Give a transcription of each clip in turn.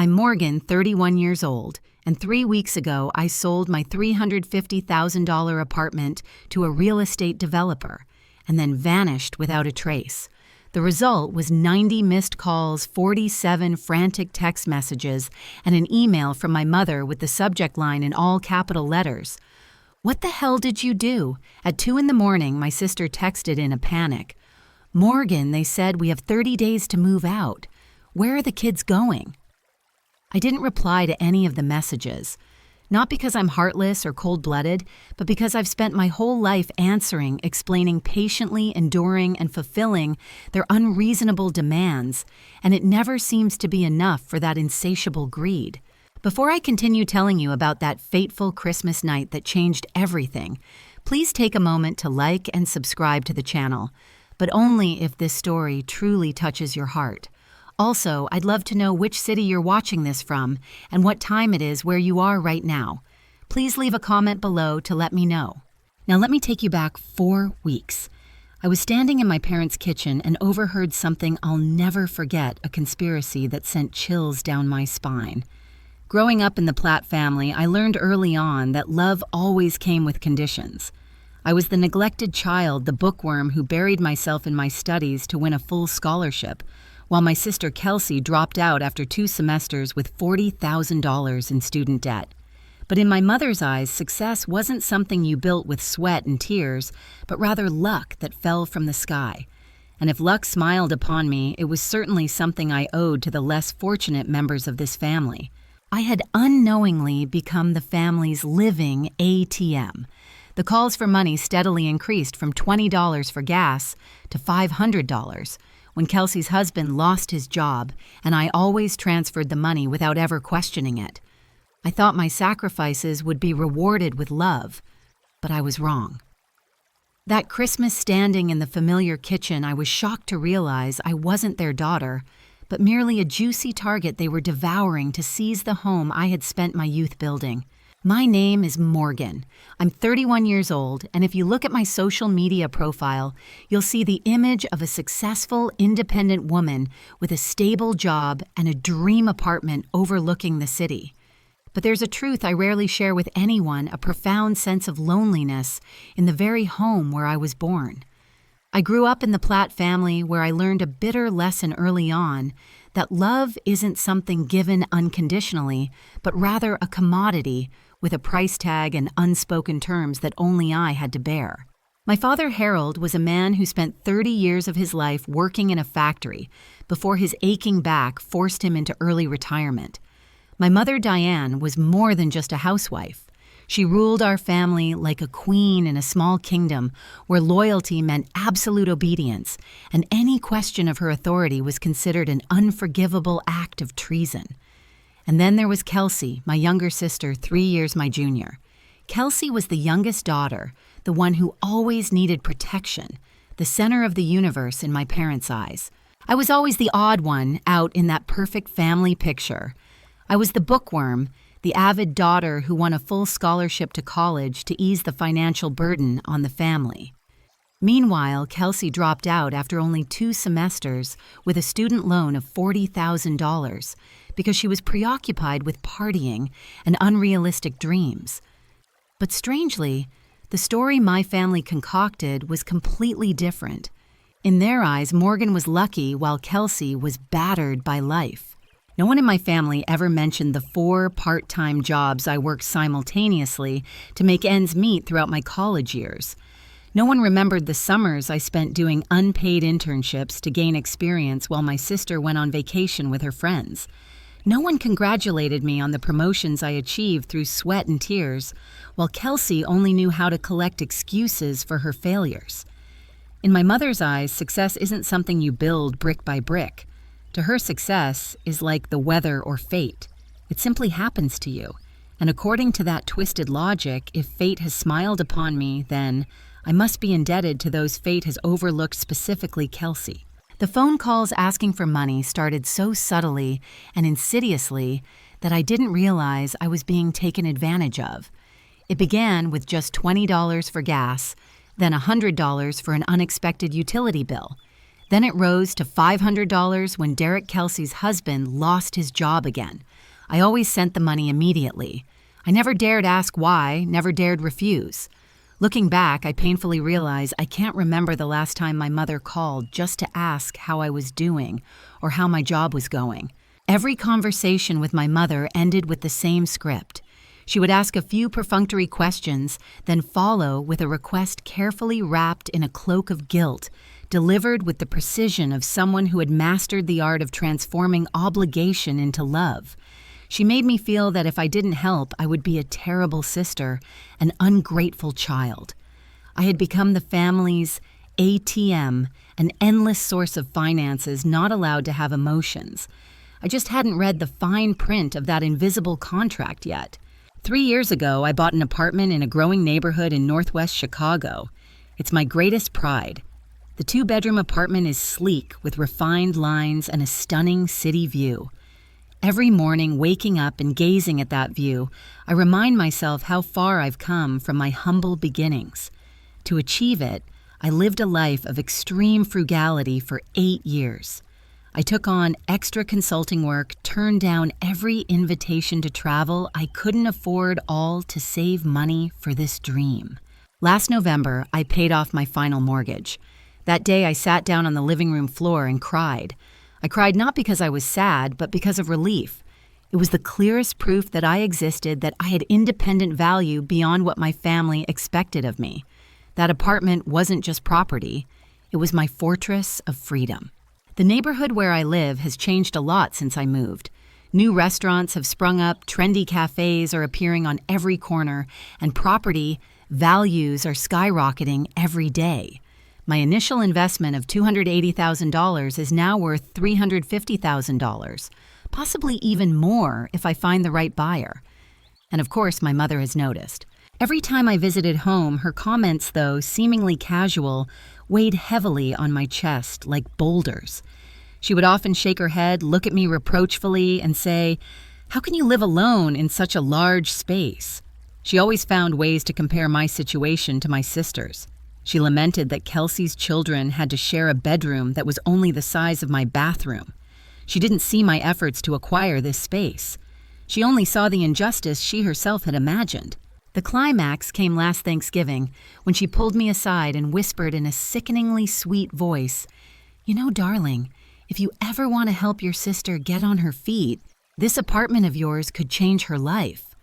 I'm Morgan, 31 years old, and 3 weeks ago I sold my $350,000 apartment to a real estate developer and then vanished without a trace. The result was 90 missed calls, 47 frantic text messages, and an email from my mother with the subject line in all capital letters. "What the hell did you do?" At 2 a.m, my sister texted in a panic. "Morgan, they said we have 30 days to move out. Where are the kids going?" I didn't reply to any of the messages. Not because I'm heartless or cold-blooded, but because I've spent my whole life answering, explaining, patiently enduring, and fulfilling their unreasonable demands, and it never seems to be enough for that insatiable greed. Before I continue telling you about that fateful Christmas night that changed everything, please take a moment to like and subscribe to the channel, but only if this story truly touches your heart. Also, I'd love to know which city you're watching this from and what time it is where you are right now. Please leave a comment below to let me know. Now let me take you back 4 weeks. I was standing in my parents' kitchen and overheard something I'll never forget, a conspiracy that sent chills down my spine. Growing up in the Platt family, I learned early on that love always came with conditions. I was the neglected child, the bookworm who buried myself in my studies to win a full scholarship, while my sister Kelsey dropped out after 2 semesters with $40,000 in student debt. But in my mother's eyes, success wasn't something you built with sweat and tears, but rather luck that fell from the sky. And if luck smiled upon me, it was certainly something I owed to the less fortunate members of this family. I had unknowingly become the family's living ATM. The calls for money steadily increased from $20 for gas to $500. When Kelsey's husband lost his job, and I always transferred the money without ever questioning it. I thought my sacrifices would be rewarded with love, but I was wrong. That Christmas standing in the familiar kitchen, I was shocked to realize I wasn't their daughter, but merely a juicy target they were devouring to seize the home I had spent my youth building. My name is Morgan. I'm 31 years old, and if you look at my social media profile, you'll see the image of a successful, independent woman with a stable job and a dream apartment overlooking the city. But there's a truth I rarely share with anyone, a profound sense of loneliness in the very home where I was born. I grew up in the Platt family where I learned a bitter lesson early on that love isn't something given unconditionally, but rather a commodity with a price tag and unspoken terms that only I had to bear. My father, Harold, was a man who spent 30 years of his life working in a factory before his aching back forced him into early retirement. My mother, Diane, was more than just a housewife. She ruled our family like a queen in a small kingdom where loyalty meant absolute obedience, and any question of her authority was considered an unforgivable act of treason. And then there was Kelsey, my younger sister, 3 years my junior. Kelsey was the youngest daughter, the one who always needed protection, the center of the universe in my parents' eyes. I was always the odd one out in that perfect family picture. I was the bookworm, the avid daughter who won a full scholarship to college to ease the financial burden on the family. Meanwhile, Kelsey dropped out after only 2 semesters with a student loan of $40,000 because she was preoccupied with partying and unrealistic dreams. But strangely, the story my family concocted was completely different. In their eyes, Morgan was lucky while Kelsey was battered by life. No one in my family ever mentioned the 4 part-time jobs I worked simultaneously to make ends meet throughout my college years. No one remembered the summers I spent doing unpaid internships to gain experience while my sister went on vacation with her friends. No one congratulated me on the promotions I achieved through sweat and tears, while Kelsey only knew how to collect excuses for her failures. In my mother's eyes, success isn't something you build brick by brick. To her, success is like the weather or fate. It simply happens to you. And according to that twisted logic, if fate has smiled upon me, then I must be indebted to those fate has overlooked, specifically Kelsey. The phone calls asking for money started so subtly and insidiously that I didn't realize I was being taken advantage of. It began with just $20 for gas, then $100 for an unexpected utility bill, Then it rose to $500 when Derek Kelsey's husband lost his job again. I always sent the money immediately. I never dared ask why, never dared refuse. Looking back, I painfully realize I can't remember the last time my mother called just to ask how I was doing or how my job was going. Every conversation with my mother ended with the same script. She would ask a few perfunctory questions, then follow with a request carefully wrapped in a cloak of guilt, delivered with the precision of someone who had mastered the art of transforming obligation into love. She made me feel that if I didn't help, I would be a terrible sister, an ungrateful child. I had become the family's ATM, an endless source of finances not allowed to have emotions. I just hadn't read the fine print of that invisible contract yet. 3 years ago, I bought an apartment in a growing neighborhood in northwest Chicago. It's my greatest pride. The 2-bedroom apartment is sleek with refined lines and a stunning city view. Every morning, waking up and gazing at that view, I remind myself how far I've come from my humble beginnings. To achieve it, I lived a life of extreme frugality for 8 years. I took on extra consulting work, turned down every invitation to travel. I couldn't afford all to save money for this dream. Last November, I paid off my final mortgage. That day, I sat down on the living room floor and cried. I cried not because I was sad, but because of relief. It was the clearest proof that I existed, that I had independent value beyond what my family expected of me. That apartment wasn't just property. It was my fortress of freedom. The neighborhood where I live has changed a lot since I moved. New restaurants have sprung up, trendy cafes are appearing on every corner, and property values are skyrocketing every day. My initial investment of $280,000 is now worth $350,000, possibly even more if I find the right buyer. And of course, my mother has noticed. Every time I visited home, her comments, though seemingly casual, weighed heavily on my chest like boulders. She would often shake her head, look at me reproachfully, and say, "How can you live alone in such a large space?" She always found ways to compare my situation to my sister's. She lamented that Kelsey's children had to share a bedroom that was only the size of my bathroom. She didn't see my efforts to acquire this space. She only saw the injustice she herself had imagined. The climax came last Thanksgiving when she pulled me aside and whispered in a sickeningly sweet voice, "You know, darling, if you ever want to help your sister get on her feet, this apartment of yours could change her life."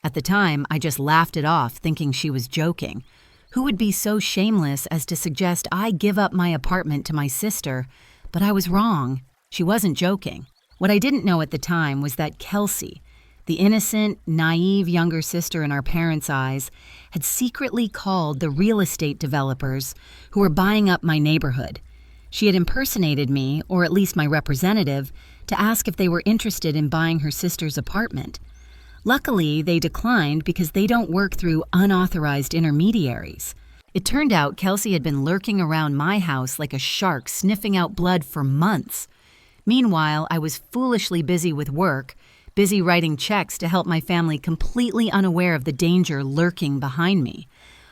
At the time, I just laughed it off, thinking she was joking. Who would be so shameless as to suggest I give up my apartment to my sister? But I was wrong. She wasn't joking. What I didn't know at the time was that Kelsey, the innocent, naive younger sister in our parents' eyes, had secretly called the real estate developers who were buying up my neighborhood. She had impersonated me, or at least my representative, to ask if they were interested in buying her sister's apartment. Luckily, they declined because they don't work through unauthorized intermediaries. It turned out Kelsey had been lurking around my house like a shark sniffing out blood for months. Meanwhile, I was foolishly busy with work, busy writing checks to help my family, completely unaware of the danger lurking behind me.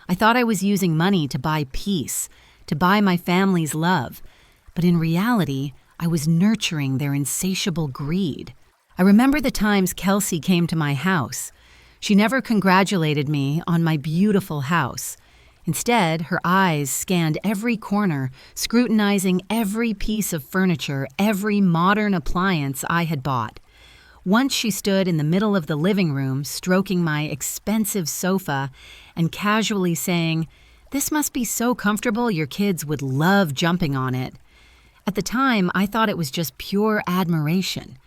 I thought I was using money to buy peace, to buy my family's love, but in reality, I was nurturing their insatiable greed. I remember the times Kelsey came to my house. She never congratulated me on my beautiful house. Instead, her eyes scanned every corner, scrutinizing every piece of furniture, every modern appliance I had bought. Once she stood in the middle of the living room, stroking my expensive sofa and casually saying, "This must be so comfortable your kids would love jumping on it." At the time, I thought it was just pure admiration.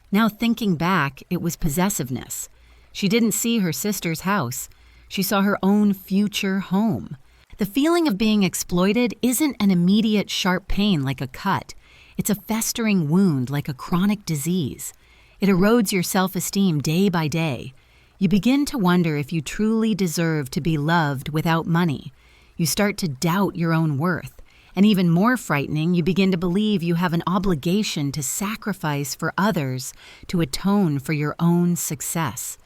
Now thinking back, it was possessiveness. She didn't see her sister's house. She saw her own future home. The feeling of being exploited isn't an immediate sharp pain like a cut. It's a festering wound like a chronic disease. It erodes your self-esteem day by day. You begin to wonder if you truly deserve to be loved without money. You start to doubt your own worth. And even more frightening, you begin to believe you have an obligation to sacrifice for others to atone for your own success.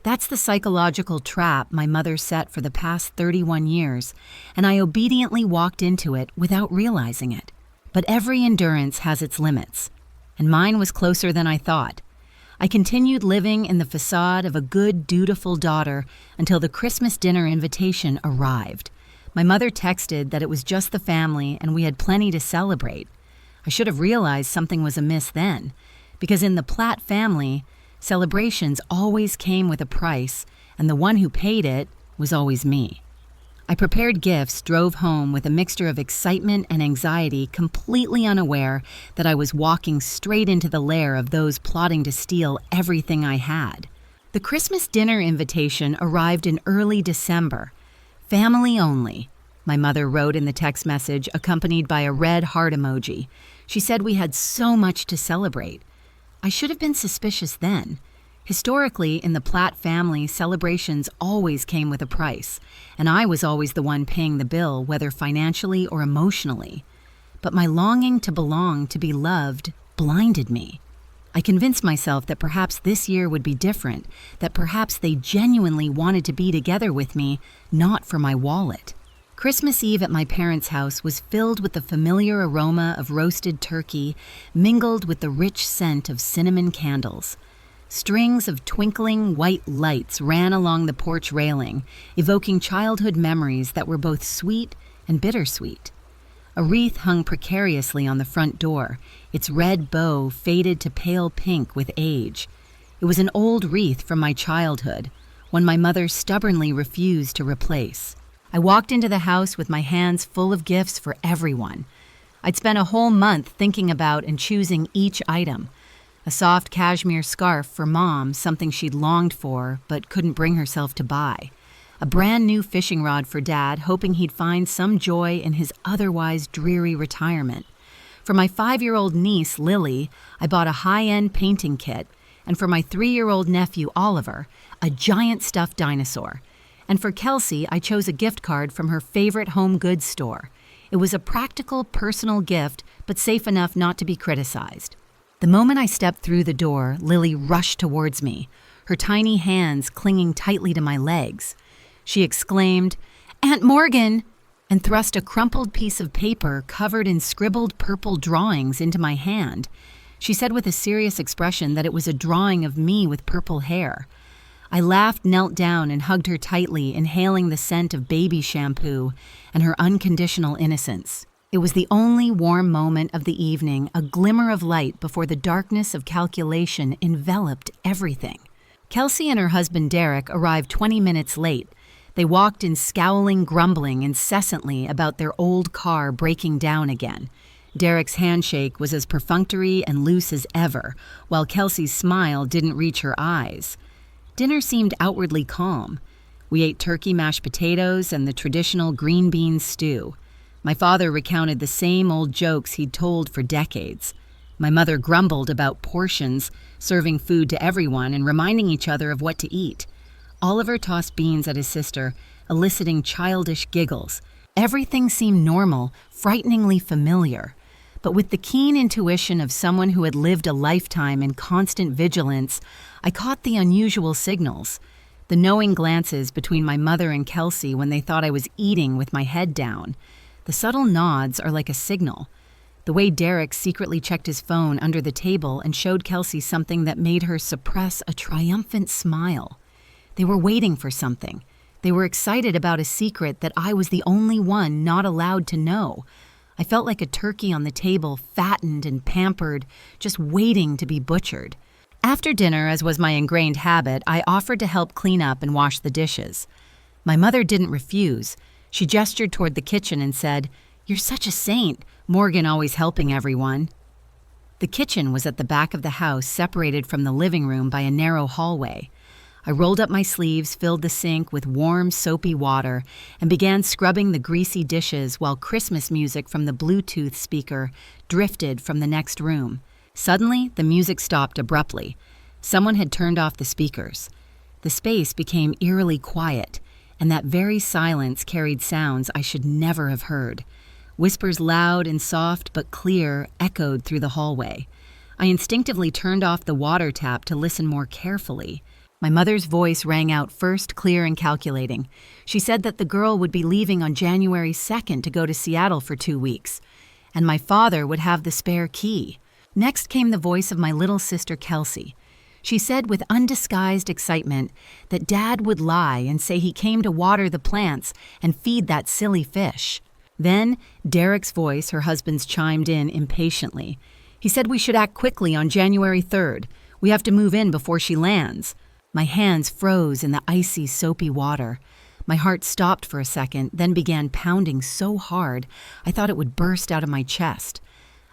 That's the psychological trap my mother set for the past 31 years, and I obediently walked into it without realizing it. But every endurance has its limits, and mine was closer than I thought. I continued living in the facade of a good, dutiful daughter until the Christmas dinner invitation arrived. My mother texted that it was just the family and we had plenty to celebrate. I should have realized something was amiss then, because in the Platt family, celebrations always came with a price, and the one who paid it was always me. I prepared gifts, drove home with a mixture of excitement and anxiety, completely unaware that I was walking straight into the lair of those plotting to steal everything I had. The Christmas dinner invitation arrived in early December. Family only, my mother wrote in the text message, accompanied by a red heart emoji. She said we had so much to celebrate. I should have been suspicious then. Historically, in the Platt family, celebrations always came with a price, and I was always the one paying the bill, whether financially or emotionally. But my longing to belong, to be loved, blinded me. I convinced myself that perhaps this year would be different, that perhaps they genuinely wanted to be together with me, not for my wallet. Christmas Eve at my parents' house was filled with the familiar aroma of roasted turkey, mingled with the rich scent of cinnamon candles. Strings of twinkling white lights ran along the porch railing, evoking childhood memories that were both sweet and bittersweet. A wreath hung precariously on the front door, its red bow faded to pale pink with age. It was an old wreath from my childhood, one my mother stubbornly refused to replace. I walked into the house with my hands full of gifts for everyone. I'd spent a whole month thinking about and choosing each item. A soft cashmere scarf for Mom, something she'd longed for but couldn't bring herself to buy. A brand new fishing rod for Dad, hoping he'd find some joy in his otherwise dreary retirement. For my 5-year-old niece, Lily, I bought a high-end painting kit, and for my 3-year-old nephew, Oliver, a giant stuffed dinosaur. And for Kelsey, I chose a gift card from her favorite home goods store. It was a practical, personal gift, but safe enough not to be criticized. The moment I stepped through the door, Lily rushed towards me, her tiny hands clinging tightly to my legs. She exclaimed, "Aunt Morgan!" and thrust a crumpled piece of paper covered in scribbled purple drawings into my hand. She said with a serious expression that it was a drawing of me with purple hair. I laughed, knelt down, and hugged her tightly, inhaling the scent of baby shampoo and her unconditional innocence. It was the only warm moment of the evening, a glimmer of light before the darkness of calculation enveloped everything. Kelsey and her husband Derek arrived 20 minutes late. They walked in scowling, grumbling incessantly about their old car breaking down again. Derek's handshake was as perfunctory and loose as ever, while Kelsey's smile didn't reach her eyes. Dinner seemed outwardly calm. We ate turkey mashed potatoes and the traditional green bean stew. My father recounted the same old jokes he'd told for decades. My mother grumbled about portions, serving food to everyone and reminding each other of what to eat. Oliver tossed beans at his sister, eliciting childish giggles. Everything seemed normal, frighteningly familiar. But with the keen intuition of someone who had lived a lifetime in constant vigilance, I caught the unusual signals. The knowing glances between my mother and Kelsey when they thought I was eating with my head down. The subtle nods are like a signal. The way Derek secretly checked his phone under the table and showed Kelsey something that made her suppress a triumphant smile. They were waiting for something. They were excited about a secret that I was the only one not allowed to know. I felt like a turkey on the table, fattened and pampered, just waiting to be butchered. After dinner, as was my ingrained habit, I offered to help clean up and wash the dishes. My mother didn't refuse. She gestured toward the kitchen and said, "You're such a saint, Morgan always helping everyone." The kitchen was at the back of the house, separated from the living room by a narrow hallway. I rolled up my sleeves, filled the sink with warm, soapy water, and began scrubbing the greasy dishes while Christmas music from the Bluetooth speaker drifted from the next room. Suddenly, the music stopped abruptly. Someone had turned off the speakers. The space became eerily quiet, and that very silence carried sounds I should never have heard. Whispers loud and soft but clear echoed through the hallway. I instinctively turned off the water tap to listen more carefully. My mother's voice rang out first, clear and calculating. She said that the girl would be leaving on January 2nd to go to Seattle for 2 weeks. and my father would have the spare key. Next came the voice of my little sister Kelsey. She said with undisguised excitement that Dad would lie and say he came to water the plants and feed that silly fish. Then Derek's voice, her husband's, chimed in impatiently. He said we should act quickly on January 3rd. We have to move in before she lands. My hands froze in the icy, soapy water. My heart stopped for a second, then began pounding so hard I thought it would burst out of my chest.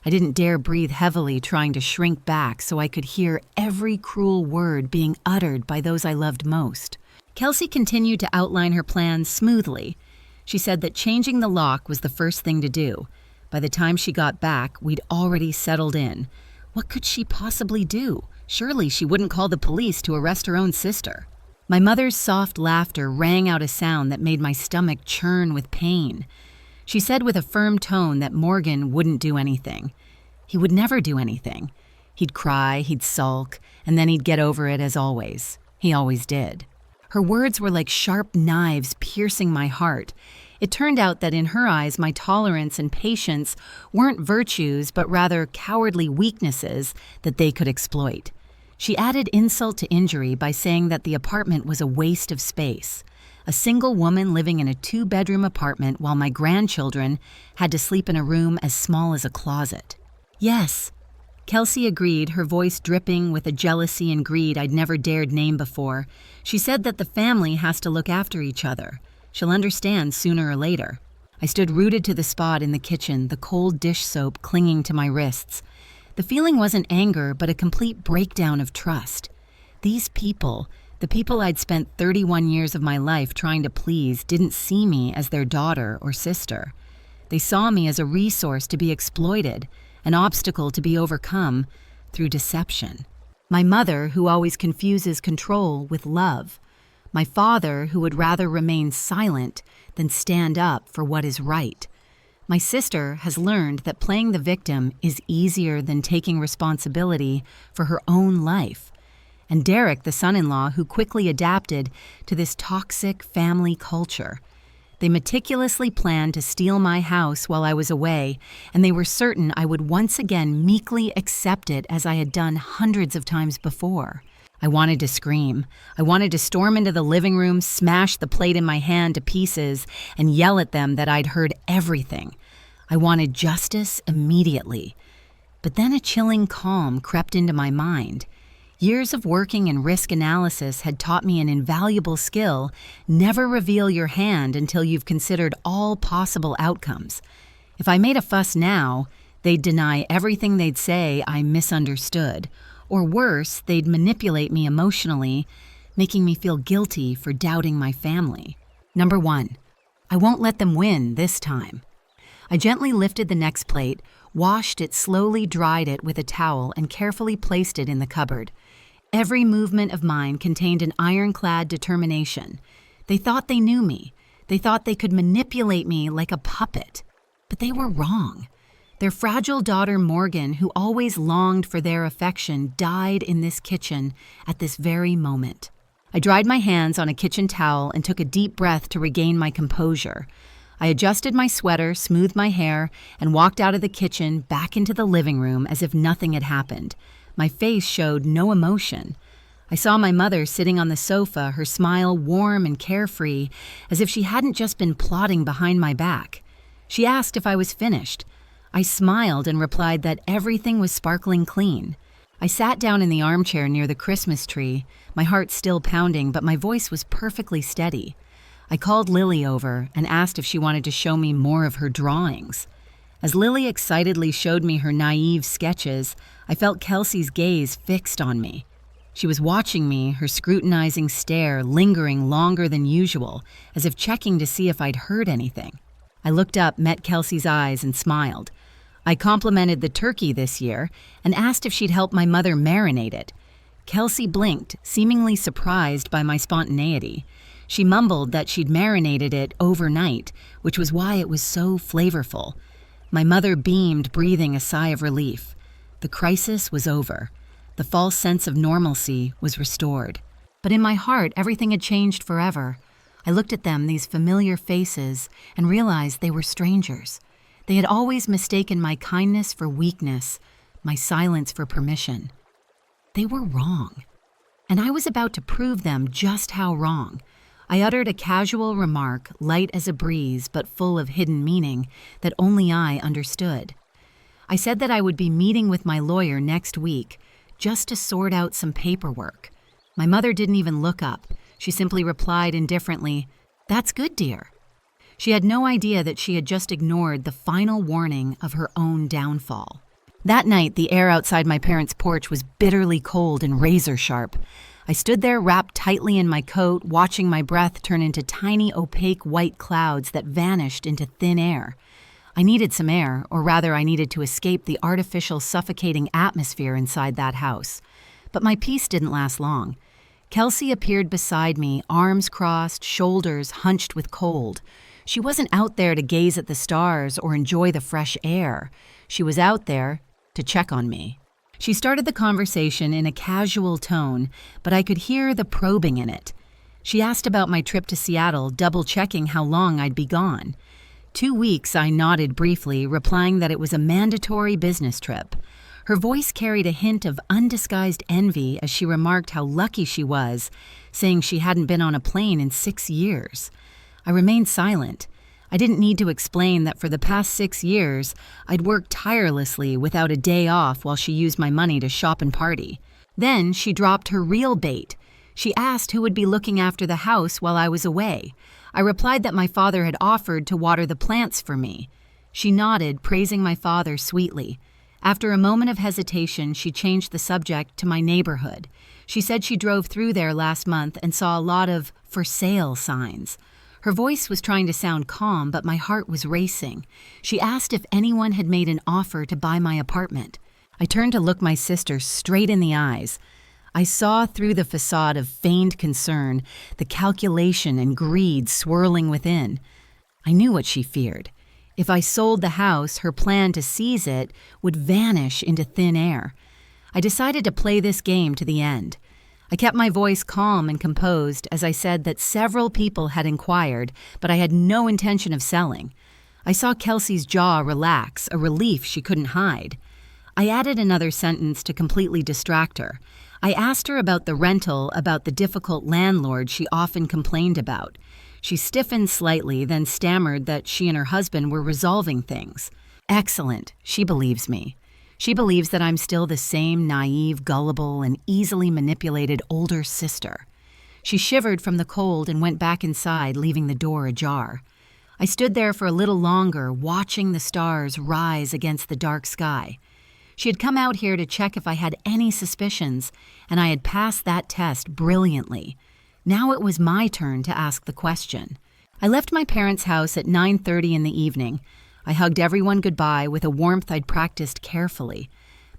I didn't dare breathe heavily, trying to shrink back so I could hear every cruel word being uttered by those I loved most. Kelsey continued to outline her plans smoothly. She said that changing the lock was the first thing to do. By the time she got back, we'd already settled in. What could she possibly do? Surely she wouldn't call the police to arrest her own sister. My mother's soft laughter rang out a sound that made my stomach churn with pain. She said with a firm tone that Morgan wouldn't do anything. He would never do anything. He'd cry, he'd sulk, and then he'd get over it as always. He always did. Her words were like sharp knives piercing my heart. It turned out that in her eyes, my tolerance and patience weren't virtues, but rather cowardly weaknesses that they could exploit. She added insult to injury by saying that the apartment was a waste of space. A single woman living in a 2-bedroom apartment while my grandchildren had to sleep in a room as small as a closet. Yes, Kelsey agreed, her voice dripping with a jealousy and greed I'd never dared name before. She said that the family has to look after each other. She'll understand sooner or later. I stood rooted to the spot in the kitchen, the cold dish soap clinging to my wrists. The feeling wasn't anger, but a complete breakdown of trust. These people, the people I'd spent 31 years of my life trying to please, didn't see me as their daughter or sister. They saw me as a resource to be exploited, an obstacle to be overcome through deception. My mother, who always confuses control with love. My father, who would rather remain silent than stand up for what is right. My sister has learned that playing the victim is easier than taking responsibility for her own life. And Derek, the son-in-law, who quickly adapted to this toxic family culture. They meticulously planned to steal my house while I was away, and they were certain I would once again meekly accept it as I had done hundreds of times before. I wanted to scream. I wanted to storm into the living room, smash the plate in my hand to pieces, and yell at them that I'd heard everything. I wanted justice immediately. But then a chilling calm crept into my mind. Years of working in risk analysis had taught me an invaluable skill: never reveal your hand until you've considered all possible outcomes. If I made a fuss now, they'd deny everything they'd say I misunderstood. Or worse, they'd manipulate me emotionally, making me feel guilty for doubting my family. Number 1, I won't let them win this time. I gently lifted the next plate, washed it, slowly dried it with a towel, and carefully placed it in the cupboard. Every movement of mine contained an ironclad determination. They thought they knew me. They thought they could manipulate me like a puppet. But they were wrong. Their fragile daughter Morgan, who always longed for their affection, died in this kitchen at this very moment. I dried my hands on a kitchen towel and took a deep breath to regain my composure. I adjusted my sweater, smoothed my hair, and walked out of the kitchen back into the living room as if nothing had happened. My face showed no emotion. I saw my mother sitting on the sofa, her smile warm and carefree, as if she hadn't just been plotting behind my back. She asked if I was finished. I smiled and replied that everything was sparkling clean. I sat down in the armchair near the Christmas tree, my heart still pounding, but my voice was perfectly steady. I called Lily over and asked if she wanted to show me more of her drawings. As Lily excitedly showed me her naive sketches, I felt Kelsey's gaze fixed on me. She was watching me, her scrutinizing stare lingering longer than usual, as if checking to see if I'd heard anything. I looked up, met Kelsey's eyes, and smiled. I complimented the turkey this year and asked if she'd help my mother marinate it. Kelsey blinked, seemingly surprised by my spontaneity. She mumbled that she'd marinated it overnight, which was why it was so flavorful. My mother beamed, breathing a sigh of relief. The crisis was over. The false sense of normalcy was restored. But in my heart, everything had changed forever. I looked at them, these familiar faces, and realized they were strangers. They had always mistaken my kindness for weakness, my silence for permission. They were wrong, and I was about to prove them just how wrong. I uttered a casual remark, light as a breeze but full of hidden meaning that only I understood. I said that I would be meeting with my lawyer next week just to sort out some paperwork. My mother didn't even look up. She simply replied indifferently, "That's good, dear." She had no idea that she had just ignored the final warning of her own downfall. That night, the air outside my parents' porch was bitterly cold and razor-sharp. I stood there wrapped tightly in my coat, watching my breath turn into tiny, opaque white clouds that vanished into thin air. I needed some air, or rather I needed to escape the artificial, suffocating atmosphere inside that house. But my peace didn't last long. Kelsey appeared beside me, arms crossed, shoulders hunched with cold. She wasn't out there to gaze at the stars or enjoy the fresh air. She was out there to check on me. She started the conversation in a casual tone, but I could hear the probing in it. She asked about my trip to Seattle, double-checking how long I'd be gone. 2 weeks, I nodded briefly, replying that it was a mandatory business trip. Her voice carried a hint of undisguised envy as she remarked how lucky she was, saying she hadn't been on a plane in 6 years. I remained silent. I didn't need to explain that for the past 6 years, I'd worked tirelessly without a day off while she used my money to shop and party. Then she dropped her real bait. She asked who would be looking after the house while I was away. I replied that my father had offered to water the plants for me. She nodded, praising my father sweetly. After a moment of hesitation, she changed the subject to my neighborhood. She said she drove through there last month and saw a lot of for sale signs. Her voice was trying to sound calm, but my heart was racing. She asked if anyone had made an offer to buy my apartment. I turned to look my sister straight in the eyes. I saw through the facade of feigned concern, the calculation and greed swirling within. I knew what she feared. If I sold the house, her plan to seize it would vanish into thin air. I decided to play this game to the end. I kept my voice calm and composed as I said that several people had inquired, but I had no intention of selling. I saw Kelsey's jaw relax, a relief she couldn't hide. I added another sentence to completely distract her. I asked her about the rental, about the difficult landlord she often complained about. She stiffened slightly, then stammered that she and her husband were resolving things. Excellent. She believes me. She believes that I'm still the same naive, gullible, and easily manipulated older sister. She shivered from the cold and went back inside, leaving the door ajar. I stood there for a little longer, watching the stars rise against the dark sky. She had come out here to check if I had any suspicions, and I had passed that test brilliantly. Now it was my turn to ask the question. I left my parents' house at 9:30 in the evening. I hugged everyone goodbye with a warmth I'd practiced carefully.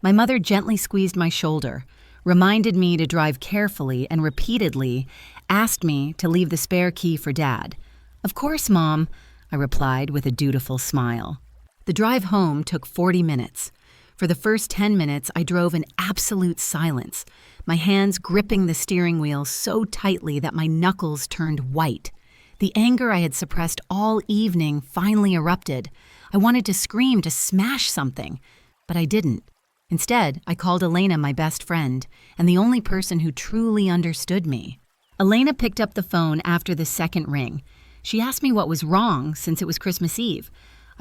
My mother gently squeezed my shoulder, reminded me to drive carefully, and repeatedly asked me to leave the spare key for Dad. "Of course, Mom," I replied with a dutiful smile. The drive home took 40 minutes. For the first 10 minutes, I drove in absolute silence, my hands gripping the steering wheel so tightly that my knuckles turned white. The anger I had suppressed all evening finally erupted. I wanted to scream, to smash something, but I didn't. Instead, I called Elena my best friend, and the only person who truly understood me. Elena picked up the phone after the second ring. She asked me what was wrong since it was Christmas Eve.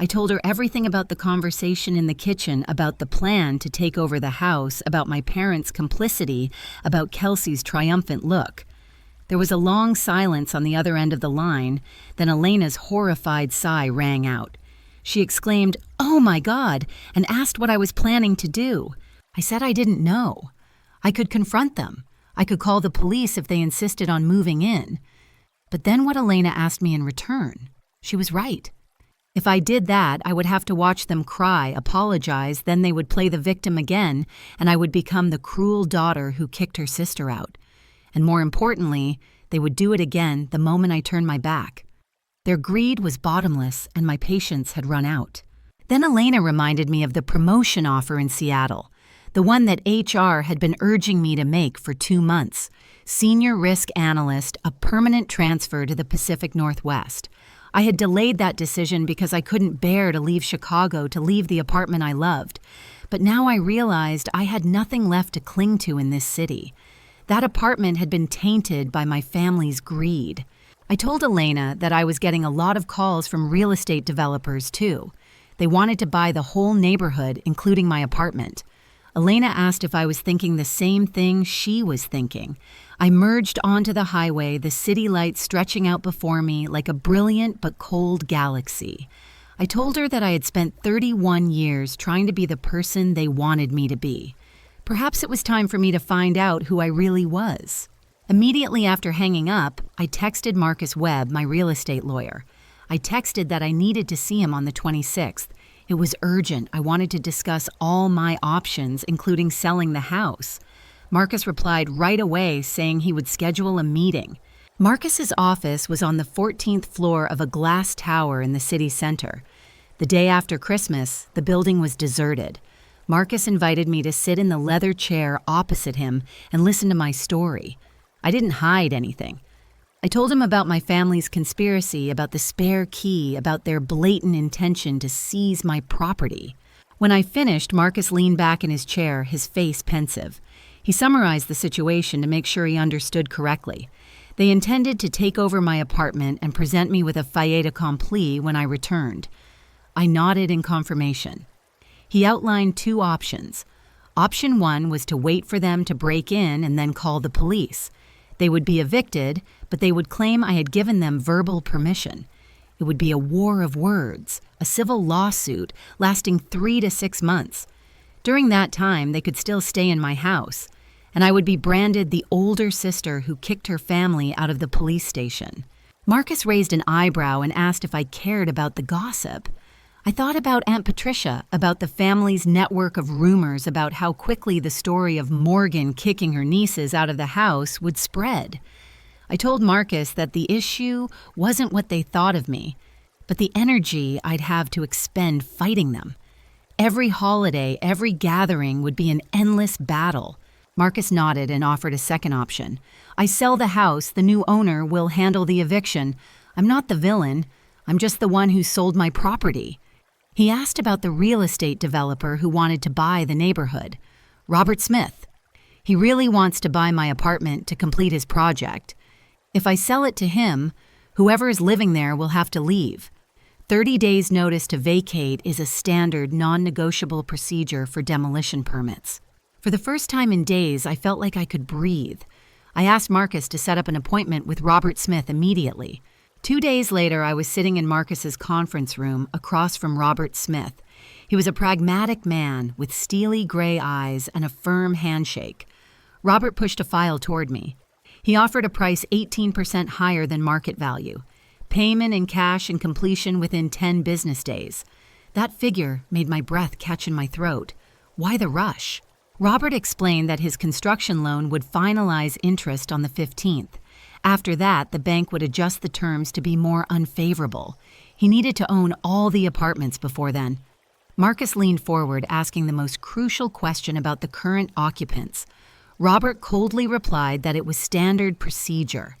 I told her everything about the conversation in the kitchen, about the plan to take over the house, about my parents' complicity, about Kelsey's triumphant look. There was a long silence on the other end of the line, then Elena's horrified sigh rang out. She exclaimed, "Oh my God," and asked what I was planning to do. I said I didn't know. I could confront them. I could call the police if they insisted on moving in. But then what Elena asked me in return, she was right. If I did that, I would have to watch them cry, apologize, then they would play the victim again, and I would become the cruel daughter who kicked her sister out. And more importantly, they would do it again the moment I turned my back. Their greed was bottomless, and my patience had run out. Then Elena reminded me of the promotion offer in Seattle, the one that HR had been urging me to make for 2 months. Senior risk analyst, a permanent transfer to the Pacific Northwest. I had delayed that decision because I couldn't bear to leave Chicago to leave the apartment I loved. But now I realized I had nothing left to cling to in this city. That apartment had been tainted by my family's greed. I told Elena that I was getting a lot of calls from real estate developers too. They wanted to buy the whole neighborhood, including my apartment. Elena asked if I was thinking the same thing she was thinking. I merged onto the highway, the city lights stretching out before me like a brilliant but cold galaxy. I told her that I had spent 31 years trying to be the person they wanted me to be. Perhaps it was time for me to find out who I really was. Immediately after hanging up, I texted Marcus Webb, my real estate lawyer. I texted that I needed to see him on the 26th. It was urgent. I wanted to discuss all my options, including selling the house. Marcus replied right away saying he would schedule a meeting. Marcus's office was on the 14th floor of a glass tower in the city center. The day after Christmas, the building was deserted. Marcus invited me to sit in the leather chair opposite him and listen to my story. I didn't hide anything. I told him about my family's conspiracy, about the spare key, about their blatant intention to seize my property. When I finished, Marcus leaned back in his chair, his face pensive. He summarized the situation to make sure he understood correctly. They intended to take over my apartment and present me with a fait accompli when I returned. I nodded in confirmation. He outlined 2 options. Option 1 was to wait for them to break in and then call the police. They would be evicted, but they would claim I had given them verbal permission. It would be a war of words, a civil lawsuit lasting 3 to 6 months. During that time, they could still stay in my house, and I would be branded the older sister who kicked her family out of the police station. Marcus raised an eyebrow and asked if I cared about the gossip. I thought about Aunt Patricia, about the family's network of rumors about how quickly the story of Morgan kicking her nieces out of the house would spread. I told Marcus that the issue wasn't what they thought of me, but the energy I'd have to expend fighting them. Every holiday, every gathering would be an endless battle. Marcus nodded and offered a second option. I sell the house, the new owner will handle the eviction. I'm not the villain. I'm just the one who sold my property. He asked about the real estate developer who wanted to buy the neighborhood, Robert Smith. He really wants to buy my apartment to complete his project. If I sell it to him, whoever is living there will have to leave. 30 days notice to vacate is a standard non-negotiable procedure for demolition permits. For the first time in days, I felt like I could breathe. I asked Marcus to set up an appointment with Robert Smith immediately. 2 days later, I was sitting in Marcus's conference room across from Robert Smith. He was a pragmatic man with steely gray eyes and a firm handshake. Robert pushed a file toward me. He offered a price 18% higher than market value. Payment in cash and completion within 10 business days. That figure made my breath catch in my throat. Why the rush? Robert explained that his construction loan would finalize interest on the 15th. After that, the bank would adjust the terms to be more unfavorable. He needed to own all the apartments before then. Marcus leaned forward, asking the most crucial question about the current occupants. Robert coldly replied that it was standard procedure.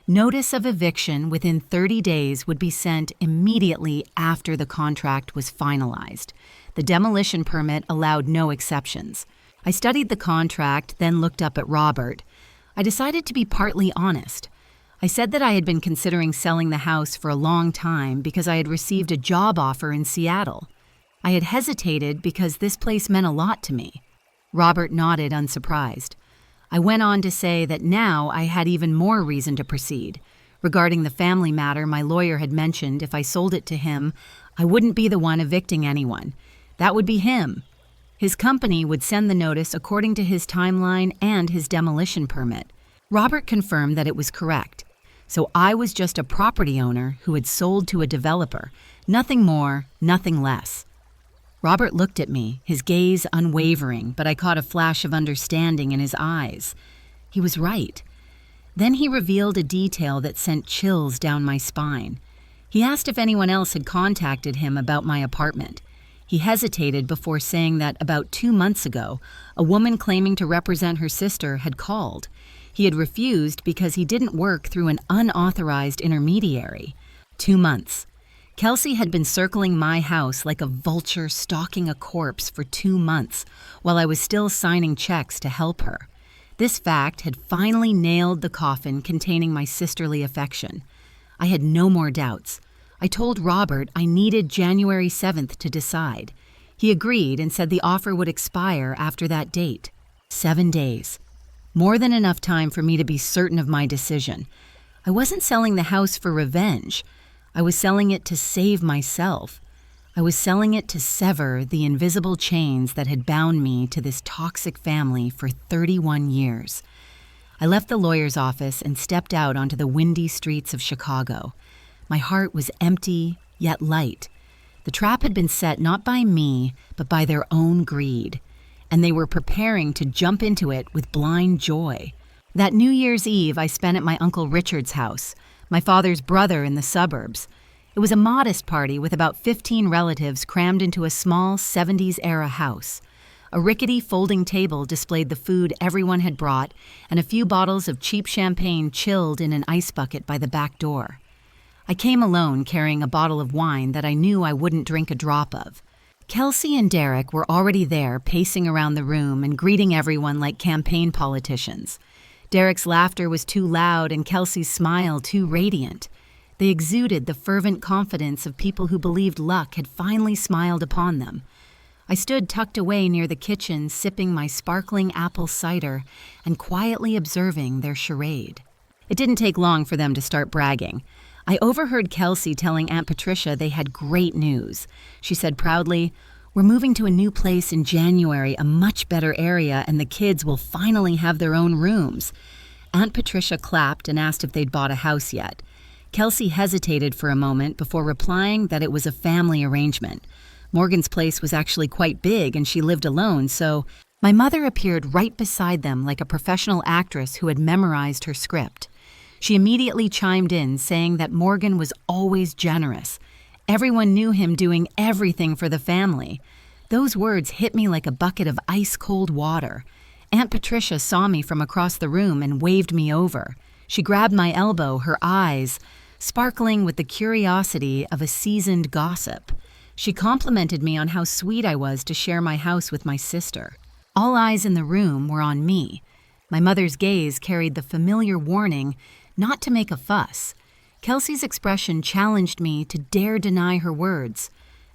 Notice of eviction within 30 days would be sent immediately after the contract was finalized. The demolition permit allowed no exceptions. I studied the contract, then looked up at Robert. I decided to be partly honest. I said that I had been considering selling the house for a long time because I had received a job offer in Seattle. I had hesitated because this place meant a lot to me. Robert nodded, unsurprised. I went on to say that now I had even more reason to proceed. Regarding the family matter my lawyer had mentioned, if I sold it to him, I wouldn't be the one evicting anyone. That would be him. His company would send the notice according to his timeline and his demolition permit. Robert confirmed that it was correct. So I was just a property owner who had sold to a developer. Nothing more, nothing less. Robert looked at me, his gaze unwavering, but I caught a flash of understanding in his eyes. He was right. Then he revealed a detail that sent chills down my spine. He asked if anyone else had contacted him about my apartment. He hesitated before saying that about 2 months ago, a woman claiming to represent her sister had called. He had refused because he didn't work through an unauthorized intermediary. 2 months. Kelsey had been circling my house like a vulture stalking a corpse for 2 months while I was still signing checks to help her. This fact had finally nailed the coffin containing my sisterly affection. I had no more doubts. I told Robert I needed January 7th to decide. He agreed and said the offer would expire after that date. 7 days. More than enough time for me to be certain of my decision. I wasn't selling the house for revenge. I was selling it to save myself. I was selling it to sever the invisible chains that had bound me to this toxic family for 31 years. I left the lawyer's office and stepped out onto the windy streets of Chicago. My heart was empty, yet light. The trap had been set not by me, but by their own greed, and they were preparing to jump into it with blind joy. That New Year's Eve I spent at my Uncle Richard's house, my father's brother in the suburbs. It was a modest party with about 15 relatives crammed into a small 70s-era house. A rickety folding table displayed the food everyone had brought, and a few bottles of cheap champagne chilled in an ice bucket by the back door. I came alone carrying a bottle of wine that I knew I wouldn't drink a drop of. Kelsey and Derek were already there, pacing around the room and greeting everyone like campaign politicians. Derek's laughter was too loud and Kelsey's smile too radiant. They exuded the fervent confidence of people who believed luck had finally smiled upon them. I stood tucked away near the kitchen, sipping my sparkling apple cider and quietly observing their charade. It didn't take long for them to start bragging. I overheard Kelsey telling Aunt Patricia they had great news. She said proudly, "We're moving to a new place in January, a much better area, and the kids will finally have their own rooms." Aunt Patricia clapped and asked if they'd bought a house yet. Kelsey hesitated for a moment before replying that it was a family arrangement. Morgan's place was actually quite big and she lived alone, so my mother appeared right beside them like a professional actress who had memorized her script. She immediately chimed in, saying that Morgan was always generous. Everyone knew him doing everything for the family. Those words hit me like a bucket of ice-cold water. Aunt Patricia saw me from across the room and waved me over. She grabbed my elbow, her eyes sparkling with the curiosity of a seasoned gossip. She complimented me on how sweet I was to share my house with my sister. All eyes in the room were on me. My mother's gaze carried the familiar warning not to make a fuss. Kelsey's expression challenged me to dare deny her words.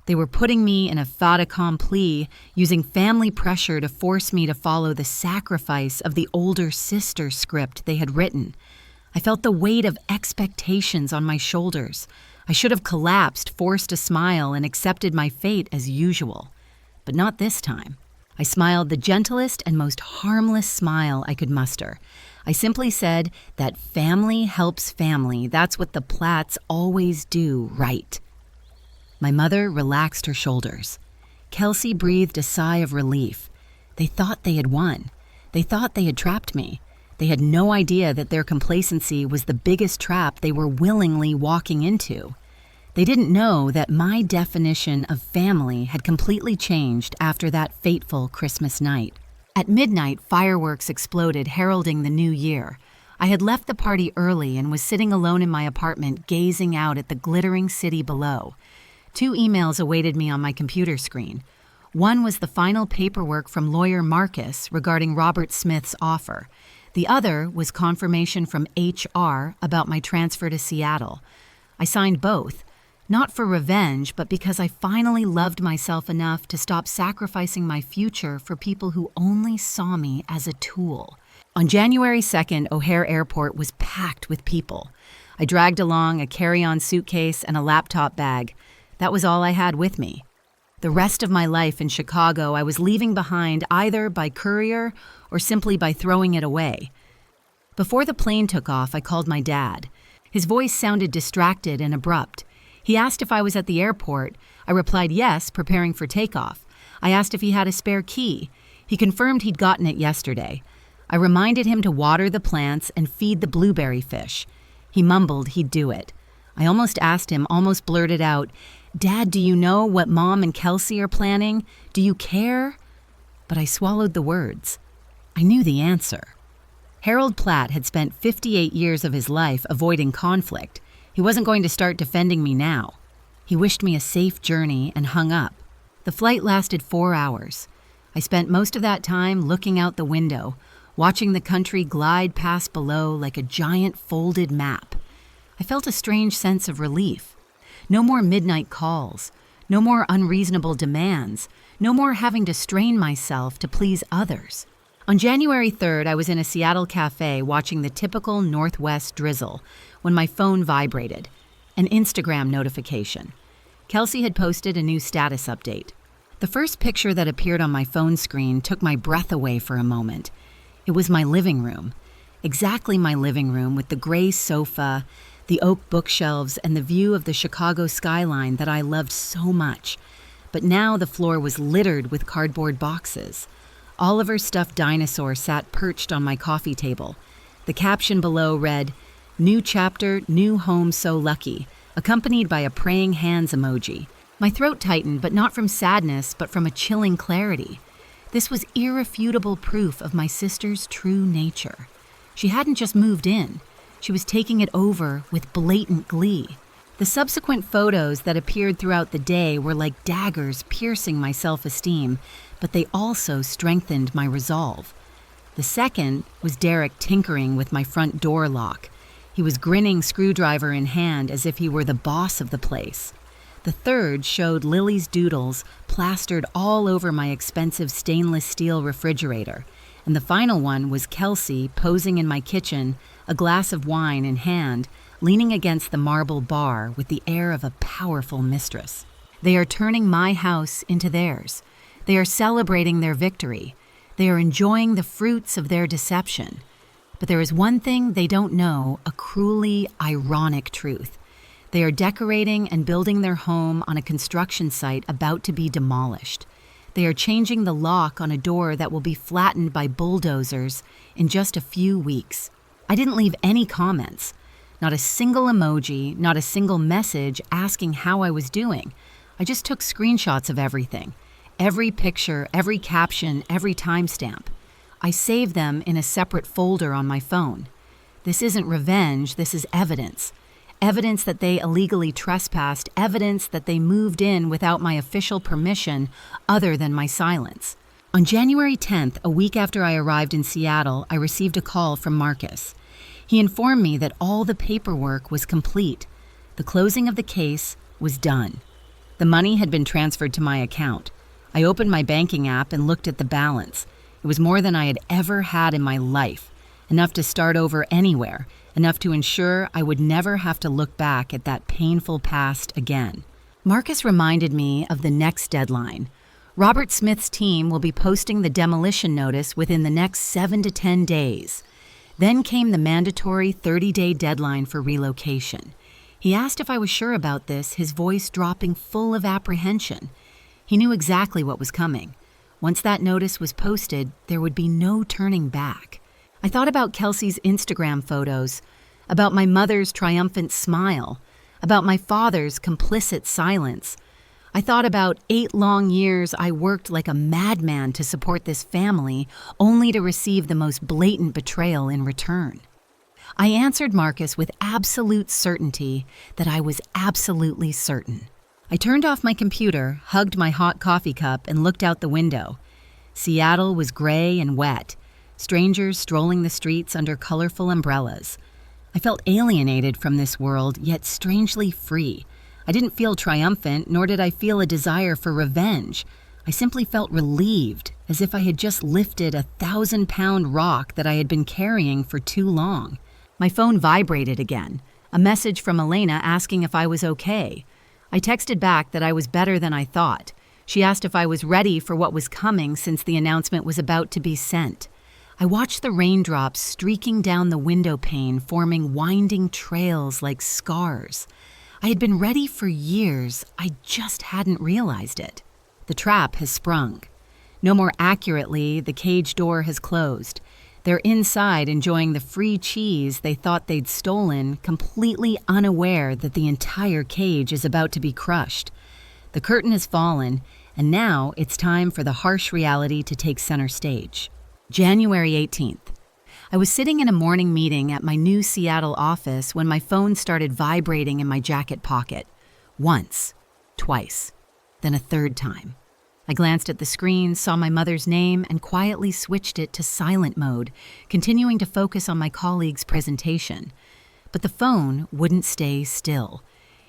They were putting me in a fait accompli, using family pressure to force me to follow the sacrifice of the older sister script they had written. I felt the weight of expectations on my shoulders. I should have collapsed, forced a smile, and accepted my fate as usual. But not this time. I smiled the gentlest and most harmless smile I could muster. I simply said that family helps family. That's what the Platts always do, right? My mother relaxed her shoulders. Kelsey breathed a sigh of relief. They thought they had won. They thought they had trapped me. They had no idea that their complacency was the biggest trap they were willingly walking into. They didn't know that my definition of family had completely changed after that fateful Christmas night. At midnight, fireworks exploded, heralding the new year. I had left the party early and was sitting alone in my apartment, gazing out at the glittering city below. 2 emails awaited me on my computer screen. One was the final paperwork from lawyer Marcus regarding Robert Smith's offer. The other was confirmation from HR about my transfer to Seattle. I signed both, not for revenge, but because I finally loved myself enough to stop sacrificing my future for people who only saw me as a tool. On January 2nd, O'Hare Airport was packed with people. I dragged along a carry-on suitcase and a laptop bag. That was all I had with me. The rest of my life in Chicago I was leaving behind either by courier or simply by throwing it away. Before the plane took off, I called my dad. His voice sounded distracted and abrupt. He asked if I was at the airport. I replied yes, preparing for takeoff. I asked if he had a spare key. He confirmed he'd gotten it yesterday. I reminded him to water the plants and feed the blueberry fish. He mumbled he'd do it. I almost asked him, almost blurted out, "Dad, do you know what Mom and Kelsey are planning? Do you care?" But I swallowed the words. I knew the answer. Harold Platt had spent 58 years of his life avoiding conflict. He wasn't going to start defending me now. He wished me a safe journey and hung up. The flight lasted 4 hours. I spent most of that time looking out the window, watching the country glide past below like a giant folded map. I felt a strange sense of relief. No more midnight calls, no more unreasonable demands, no more having to strain myself to please others. On January 3rd, I was in a Seattle cafe watching the typical Northwest drizzle when my phone vibrated. An Instagram notification. Kelsey had posted a new status update. The first picture that appeared on my phone screen took my breath away for a moment. It was my living room. Exactly my living room with the gray sofa, the oak bookshelves, and the view of the Chicago skyline that I loved so much. But now the floor was littered with cardboard boxes. Oliver's stuffed dinosaur sat perched on my coffee table. The caption below read, "New chapter, new home so lucky," accompanied by a praying hands emoji. My throat tightened, but not from sadness, but from a chilling clarity. This was irrefutable proof of my sister's true nature. She hadn't just moved in. She was taking it over with blatant glee. The subsequent photos that appeared throughout the day were like daggers piercing my self-esteem, but they also strengthened my resolve. The second was Derek tinkering with my front door lock. He was grinning, screwdriver in hand, as if he were the boss of the place. The third showed Lily's doodles plastered all over my expensive stainless steel refrigerator. And the final one was Kelsey posing in my kitchen, a glass of wine in hand, leaning against the marble bar with the air of a powerful mistress. They are turning my house into theirs. They are celebrating their victory. They are enjoying the fruits of their deception. But there is one thing they don't know, a cruelly ironic truth. They are decorating and building their home on a construction site about to be demolished. They are changing the lock on a door that will be flattened by bulldozers in just a few weeks. I didn't leave any comments. Not a single emoji, not a single message asking how I was doing. I just took screenshots of everything. Every picture, every caption, every timestamp. I saved them in a separate folder on my phone. This isn't revenge, this is evidence. Evidence that they illegally trespassed, evidence that they moved in without my official permission other than my silence. On January 10th, a week after I arrived in Seattle, I received a call from Marcus. He informed me that all the paperwork was complete. The closing of the case was done. The money had been transferred to my account. I opened my banking app and looked at the balance. It was more than I had ever had in my life, enough to start over anywhere, enough to ensure I would never have to look back at that painful past again. Marcus reminded me of the next deadline. Robert Smith's team will be posting the demolition notice within the next 7 to 10 days. Then came the mandatory 30-day deadline for relocation. He asked if I was sure about this, his voice dropping full of apprehension. He knew exactly what was coming. Once that notice was posted, there would be no turning back. I thought about Kelsey's Instagram photos, about my mother's triumphant smile, about my father's complicit silence. I thought about 8 long years I worked like a madman to support this family, only to receive the most blatant betrayal in return. I answered Marcus with absolute certainty that I was absolutely certain. I turned off my computer, hugged my hot coffee cup, and looked out the window. Seattle was gray and wet, strangers strolling the streets under colorful umbrellas. I felt alienated from this world, yet strangely free. I didn't feel triumphant, nor did I feel a desire for revenge. I simply felt relieved, as if I had just lifted a 1,000-pound rock that I had been carrying for too long. My phone vibrated again, a message from Elena asking if I was okay. I texted back that I was better than I thought. She asked if I was ready for what was coming since the announcement was about to be sent. I watched the raindrops streaking down the window pane, forming winding trails like scars. I had been ready for years, I just hadn't realized it. The trap has sprung. No more accurately, the cage door has closed. They're inside enjoying the free cheese they thought they'd stolen, completely unaware that the entire cage is about to be crushed. The curtain has fallen, and now it's time for the harsh reality to take center stage. January 18th. I was sitting in a morning meeting at my new Seattle office when my phone started vibrating in my jacket pocket. Once, twice, then a third time. I glanced at the screen, saw my mother's name, and quietly switched it to silent mode, continuing to focus on my colleague's presentation. But the phone wouldn't stay still.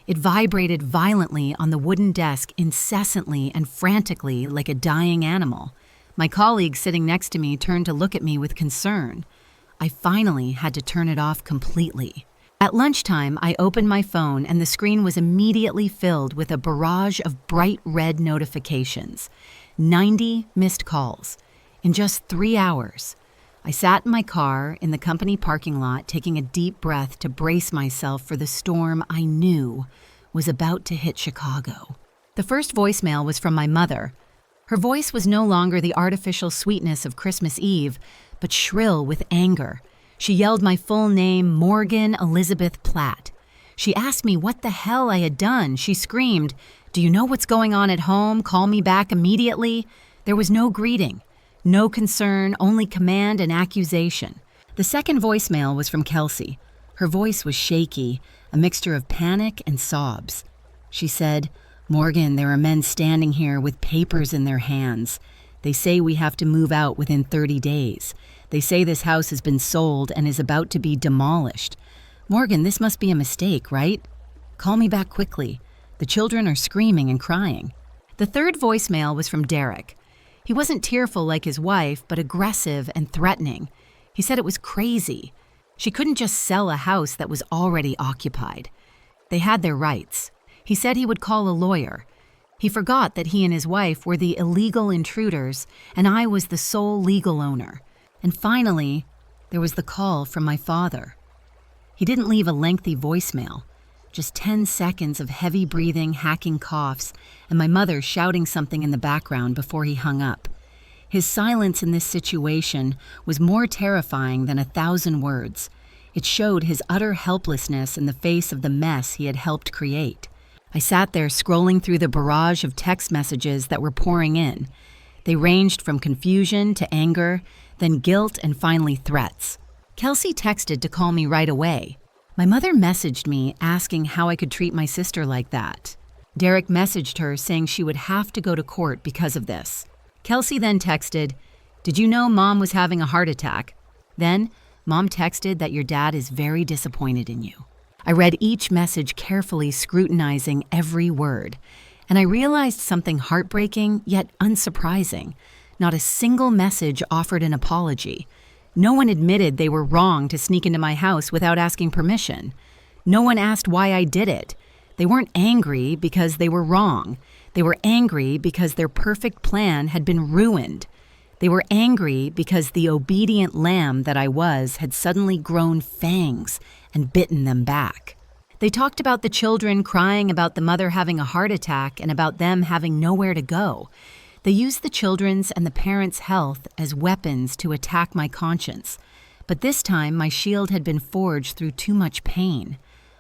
It vibrated violently on the wooden desk incessantly and frantically like a dying animal. My colleague sitting next to me turned to look at me with concern. I finally had to turn it off completely. At lunchtime, I opened my phone and the screen was immediately filled with a barrage of bright red notifications. 90 missed calls. In just 3 hours. I sat in my car in the company parking lot, taking a deep breath to brace myself for the storm I knew was about to hit Chicago. The first voicemail was from my mother. Her voice was no longer the artificial sweetness of Christmas Eve, but shrill with anger. She yelled my full name, Morgan Elizabeth Platt. She asked me what the hell I had done. She screamed, "Do you know what's going on at home? Call me back immediately." There was no greeting, no concern, only command and accusation. The second voicemail was from Kelsey. Her voice was shaky, a mixture of panic and sobs. She said, "Morgan, there are men standing here with papers in their hands. They say we have to move out within 30 days. They say this house has been sold and is about to be demolished. Morgan, this must be a mistake, right? Call me back quickly. The children are screaming and crying." The third voicemail was from Derek. He wasn't tearful like his wife, but aggressive and threatening. He said it was crazy. She couldn't just sell a house that was already occupied. They had their rights. He said he would call a lawyer. He forgot that he and his wife were the illegal intruders, and I was the sole legal owner. And finally, there was the call from my father. He didn't leave a lengthy voicemail, just 10 seconds of heavy breathing, hacking coughs, and my mother shouting something in the background before he hung up. His silence in this situation was more terrifying than 1,000 words. It showed his utter helplessness in the face of the mess he had helped create. I sat there scrolling through the barrage of text messages that were pouring in. They ranged from confusion to anger, then guilt, and finally threats. Kelsey texted to call me right away. My mother messaged me asking how I could treat my sister like that. Derek messaged her saying she would have to go to court because of this. Kelsey then texted, "Did you know Mom was having a heart attack?" Then, Mom texted that your dad is very disappointed in you. I read each message carefully, scrutinizing every word, and I realized something heartbreaking yet unsurprising. Not a single message offered an apology. No one admitted they were wrong to sneak into my house without asking permission. No one asked why I did it. They weren't angry because they were wrong. They were angry because their perfect plan had been ruined. They were angry because the obedient lamb that I was had suddenly grown fangs and bitten them back. They talked about the children crying about the mother having a heart attack and about them having nowhere to go. They used the children's and the parents' health as weapons to attack my conscience. But this time, my shield had been forged through too much pain.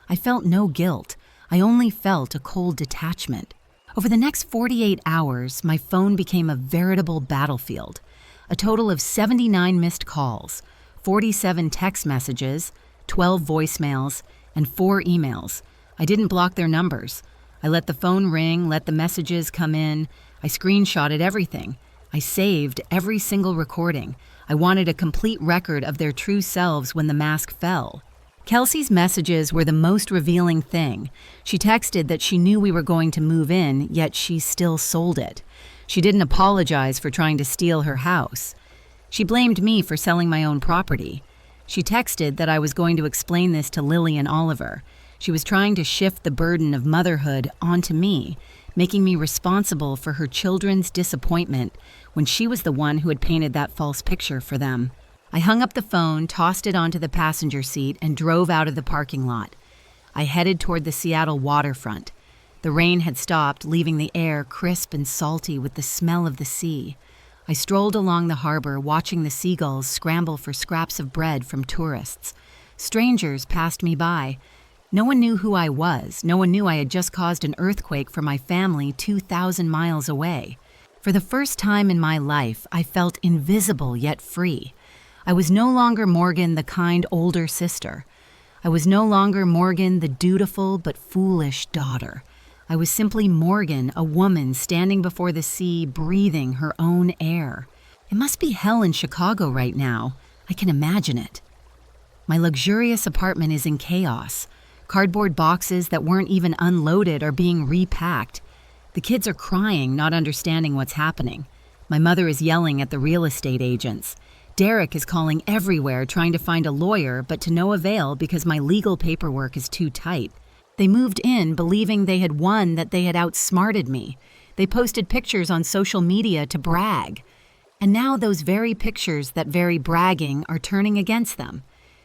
I felt no guilt. I only felt a cold detachment. Over the next 48 hours, my phone became a veritable battlefield. A total of 79 missed calls, 47 text messages, 12 voicemails, and 4 emails. I didn't block their numbers. I let the phone ring, let the messages come in. I screenshotted everything. I saved every single recording. I wanted a complete record of their true selves when the mask fell. Kelsey's messages were the most revealing thing. She texted that she knew we were going to move in, yet she still sold it. She didn't apologize for trying to steal her house. She blamed me for selling my own property. She texted that I was going to explain this to Lily and Oliver. She was trying to shift the burden of motherhood onto me, making me responsible for her children's disappointment when she was the one who had painted that false picture for them. I hung up the phone, tossed it onto the passenger seat, and drove out of the parking lot. I headed toward the Seattle waterfront. The rain had stopped, leaving the air crisp and salty with the smell of the sea. I strolled along the harbor, watching the seagulls scramble for scraps of bread from tourists. Strangers passed me by. No one knew who I was. No one knew I had just caused an earthquake for my family 2,000 miles away. For the first time in my life, I felt invisible yet free. I was no longer Morgan, the kind older sister. I was no longer Morgan, the dutiful but foolish daughter. I was simply Morgan, a woman standing before the sea, breathing her own air. It must be hell in Chicago right now. I can imagine it. My luxurious apartment is in chaos. Cardboard boxes that weren't even unloaded are being repacked. The kids are crying, not understanding what's happening. My mother is yelling at the real estate agents. Derek is calling everywhere trying to find a lawyer, but to no avail because my legal paperwork is too tight. They moved in believing they had won, that they had outsmarted me. They posted pictures on social media to brag. And now those very pictures, that very bragging, are turning against them.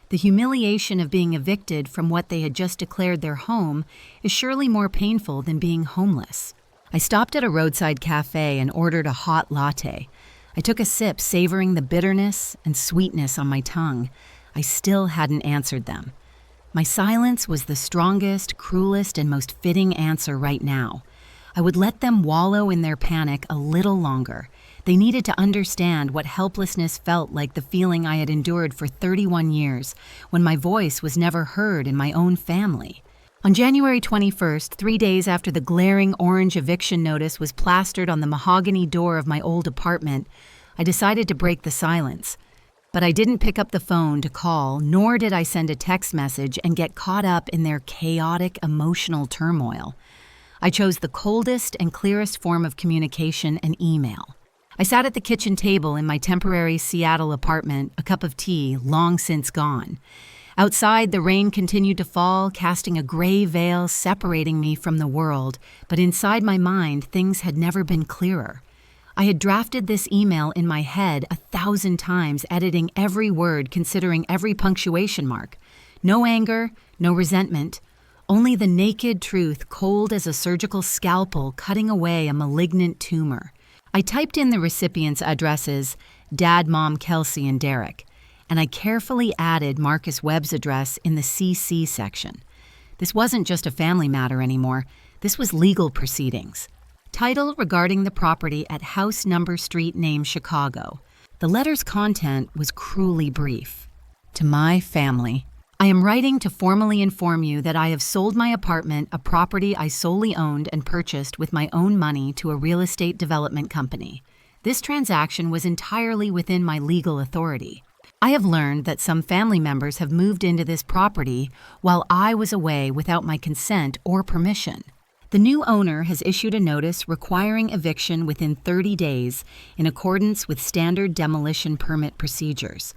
The humiliation of being evicted from what they had just declared their home is surely more painful than being homeless. I stopped at a roadside cafe and ordered a hot latte. I took a sip, savoring the bitterness and sweetness on my tongue. I still hadn't answered them. My silence was the strongest, cruelest, and most fitting answer right now. I would let them wallow in their panic a little longer. They needed to understand what helplessness felt like, the feeling I had endured for 31 years, when my voice was never heard in my own family. On January 21st, 3 days after the glaring orange eviction notice was plastered on the mahogany door of my old apartment, I decided to break the silence. But I didn't pick up the phone to call, nor did I send a text message and get caught up in their chaotic emotional turmoil. I chose the coldest and clearest form of communication, an email. I sat at the kitchen table in my temporary Seattle apartment, a cup of tea long since gone. Outside, the rain continued to fall, casting a gray veil separating me from the world, but inside my mind, things had never been clearer. I had drafted this email in my head 1,000 times, editing every word, considering every punctuation mark. No anger, no resentment, only the naked truth, cold as a surgical scalpel cutting away a malignant tumor. I typed in the recipients' addresses, Dad, Mom, Kelsey, and Derek, and I carefully added Marcus Webb's address in the CC section. This wasn't just a family matter anymore. This was legal proceedings. Title regarding the property at House Number Street name Chicago. The letter's content was cruelly brief. To my family, I am writing to formally inform you that I have sold my apartment, a property I solely owned and purchased with my own money, to a real estate development company. This transaction was entirely within my legal authority. I have learned that some family members have moved into this property while I was away without my consent or permission. The new owner has issued a notice requiring eviction within 30 days in accordance with standard demolition permit procedures.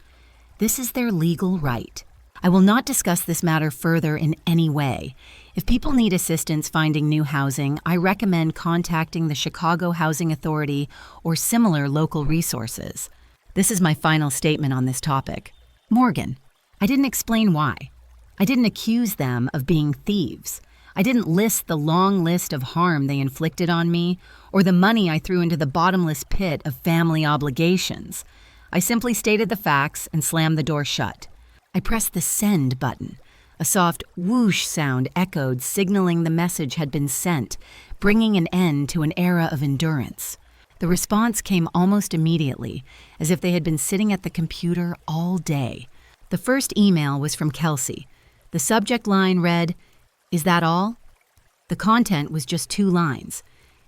This is their legal right. I will not discuss this matter further in any way. If people need assistance finding new housing, I recommend contacting the Chicago Housing Authority or similar local resources. This is my final statement on this topic. Morgan. I didn't explain why. I didn't accuse them of being thieves. I didn't list the long list of harm they inflicted on me or the money I threw into the bottomless pit of family obligations. I simply stated the facts and slammed the door shut. I pressed the send button. A soft whoosh sound echoed, signaling the message had been sent, bringing an end to an era of endurance. The response came almost immediately, as if they had been sitting at the computer all day. The first email was from Kelsey. The subject line read, "Is that all?" The content was just 2 lines.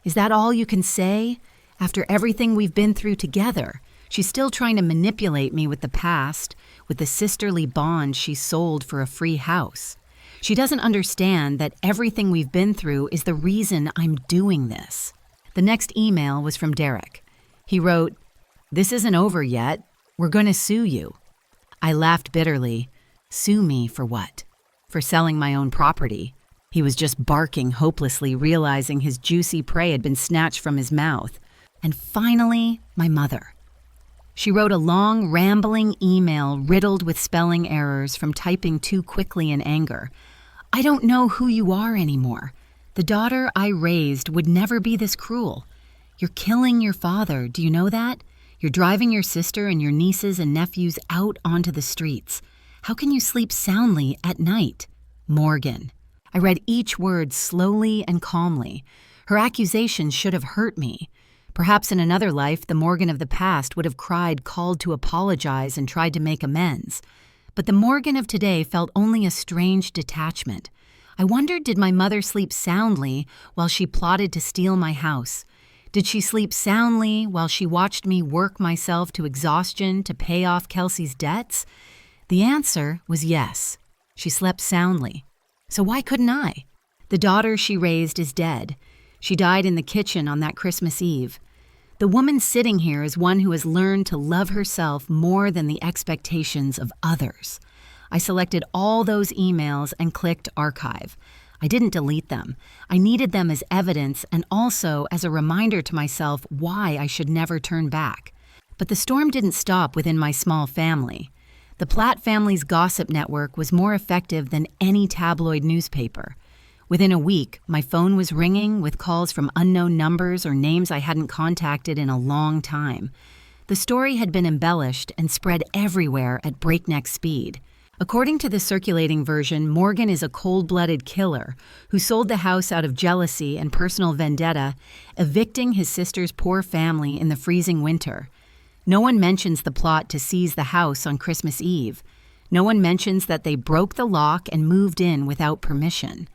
"Is that all you can say? After everything we've been through together?" She's still trying to manipulate me with the past, with the sisterly bond she sold for a free house. She doesn't understand that everything we've been through is the reason I'm doing this. The next email was from Derek. He wrote, "This isn't over yet. We're going to sue you." I laughed bitterly. Sue me for what? For selling my own property. He was just barking hopelessly, realizing his juicy prey had been snatched from his mouth. And finally, my mother. She wrote a long, rambling email riddled with spelling errors from typing too quickly in anger. "I don't know who you are anymore. The daughter I raised would never be this cruel. You're killing your father, do you know that? You're driving your sister and your nieces and nephews out onto the streets. How can you sleep soundly at night? Morgan." I read each word slowly and calmly. Her accusations should have hurt me. Perhaps in another life, the Morgan of the past would have cried, called to apologize, and tried to make amends. But the Morgan of today felt only a strange detachment. I wondered, did my mother sleep soundly while she plotted to steal my house? Did she sleep soundly while she watched me work myself to exhaustion to pay off Kelsey's debts? The answer was yes. She slept soundly. So why couldn't I? The daughter she raised is dead. She died in the kitchen on that Christmas Eve. The woman sitting here is one who has learned to love herself more than the expectations of others. I selected all those emails and clicked archive. I didn't delete them. I needed them as evidence and also as a reminder to myself why I should never turn back. But the storm didn't stop within my small family. The Platt family's gossip network was more effective than any tabloid newspaper. Within a week, my phone was ringing with calls from unknown numbers or names I hadn't contacted in a long time. The story had been embellished and spread everywhere at breakneck speed. According to the circulating version, Morgan is a cold-blooded killer who sold the house out of jealousy and personal vendetta, evicting his sister's poor family in the freezing winter. No one mentions the plot to seize the house on Christmas Eve. No one mentions that they broke the lock and moved in without permission.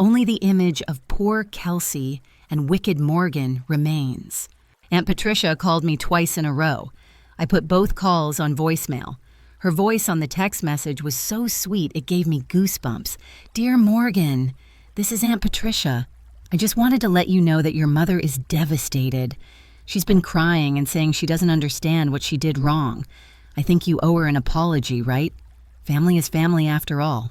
Only the image of poor Kelsey and wicked Morgan remains. Aunt Patricia called me twice in a row. I put both calls on voicemail. Her voice on the text message was so sweet it gave me goosebumps. "Dear Morgan, this is Aunt Patricia. I just wanted to let you know that your mother is devastated. She's been crying and saying she doesn't understand what she did wrong. I think you owe her an apology, right? Family is family after all.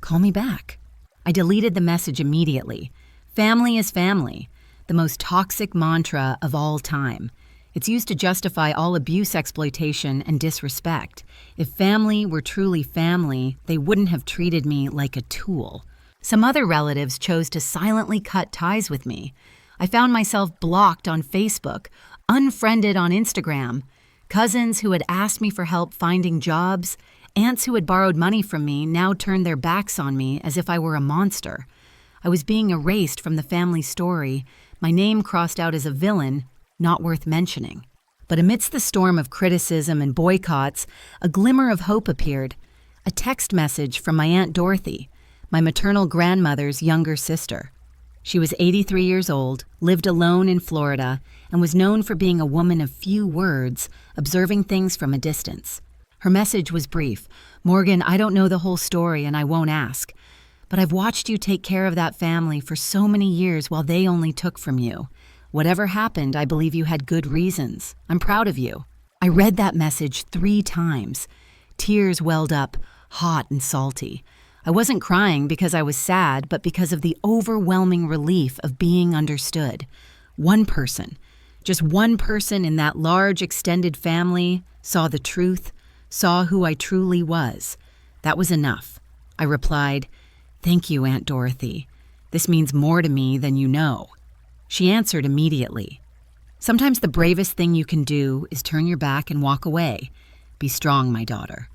Call me back." I deleted the message immediately. Family is family, the most toxic mantra of all time. It's used to justify all abuse, exploitation, and disrespect. If family were truly family, they wouldn't have treated me like a tool. Some other relatives chose to silently cut ties with me. I found myself blocked on Facebook, unfriended on Instagram. Cousins who had asked me for help finding jobs, aunts who had borrowed money from me now turned their backs on me as if I were a monster. I was being erased from the family story, my name crossed out as a villain, not worth mentioning. But amidst the storm of criticism and boycotts, a glimmer of hope appeared. A text message from my Aunt Dorothy, my maternal grandmother's younger sister. She was 83 years old, lived alone in Florida, and was known for being a woman of few words, observing things from a distance. Her message was brief. "Morgan, I don't know the whole story and I won't ask. But I've watched you take care of that family for so many years while they only took from you. Whatever happened, I believe you had good reasons. I'm proud of you." I read that message 3 times. Tears welled up, hot and salty. I wasn't crying because I was sad, but because of the overwhelming relief of being understood. One person, just one person in that large extended family, saw the truth, saw who I truly was. That was enough. I replied, "Thank you, Aunt Dorothy. This means more to me than you know." She answered immediately. "Sometimes the bravest thing you can do is turn your back and walk away. Be strong, my daughter."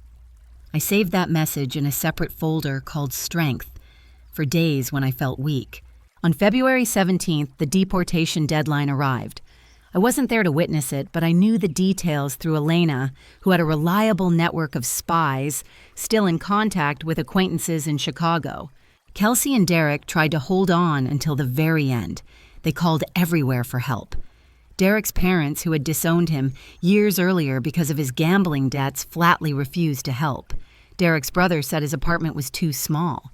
I saved that message in a separate folder called Strength for days when I felt weak. On February 17th, the deportation deadline arrived. I wasn't there to witness it, but I knew the details through Elena, who had a reliable network of spies, still in contact with acquaintances in Chicago. Kelsey and Derek tried to hold on until the very end. They called everywhere for help. Derek's parents, who had disowned him years earlier because of his gambling debts, flatly refused to help. Derek's brother said his apartment was too small.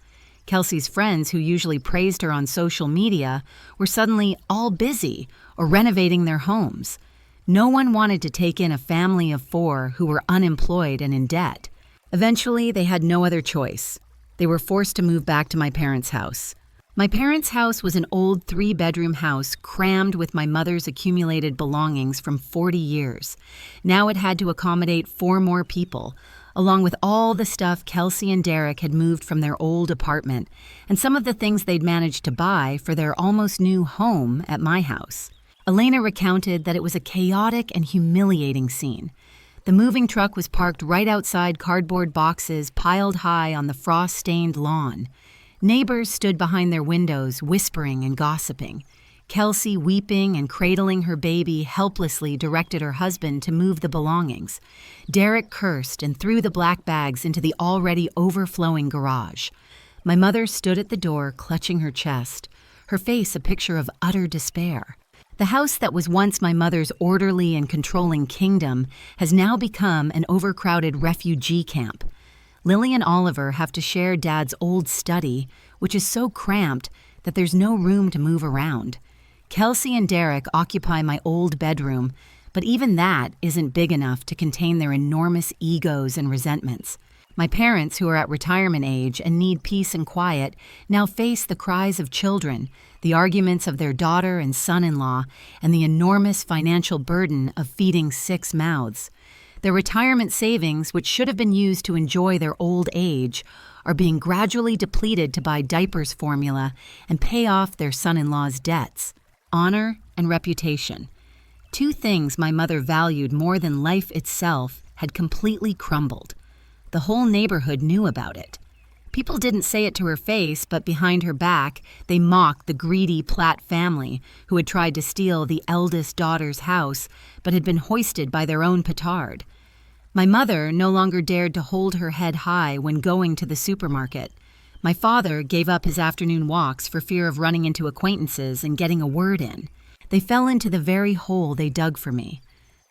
Kelsey's friends, who usually praised her on social media, were suddenly all busy or renovating their homes. No one wanted to take in a family of 4 who were unemployed and in debt. Eventually, they had no other choice. They were forced to move back to my parents' house. My parents' house was an old 3-bedroom house crammed with my mother's accumulated belongings from 40 years. Now it had to accommodate 4 more people, along with all the stuff Kelsey and Derek had moved from their old apartment and some of the things they'd managed to buy for their almost new home at my house. Elena recounted that it was a chaotic and humiliating scene. The moving truck was parked right outside cardboard boxes piled high on the frost-stained lawn. Neighbors stood behind their windows, whispering and gossiping. Kelsey, weeping and cradling her baby, helplessly directed her husband to move the belongings. Derek cursed and threw the black bags into the already overflowing garage. My mother stood at the door, clutching her chest, her face a picture of utter despair. The house that was once my mother's orderly and controlling kingdom has now become an overcrowded refugee camp. Lily and Oliver have to share Dad's old study, which is so cramped that there's no room to move around. Kelsey and Derek occupy my old bedroom, but even that isn't big enough to contain their enormous egos and resentments. My parents, who are at retirement age and need peace and quiet, now face the cries of children, the arguments of their daughter and son-in-law, and the enormous financial burden of feeding 6 mouths. Their retirement savings, which should have been used to enjoy their old age, are being gradually depleted to buy diapers formula and pay off their son-in-law's debts. Honor and reputation. 2 things my mother valued more than life itself had completely crumbled. The whole neighborhood knew about it. People didn't say it to her face, but behind her back, they mocked the greedy Platt family who had tried to steal the eldest daughter's house, but had been hoisted by their own petard. My mother no longer dared to hold her head high when going to the supermarket. My father gave up his afternoon walks for fear of running into acquaintances and getting a word in. They fell into the very hole they dug for me.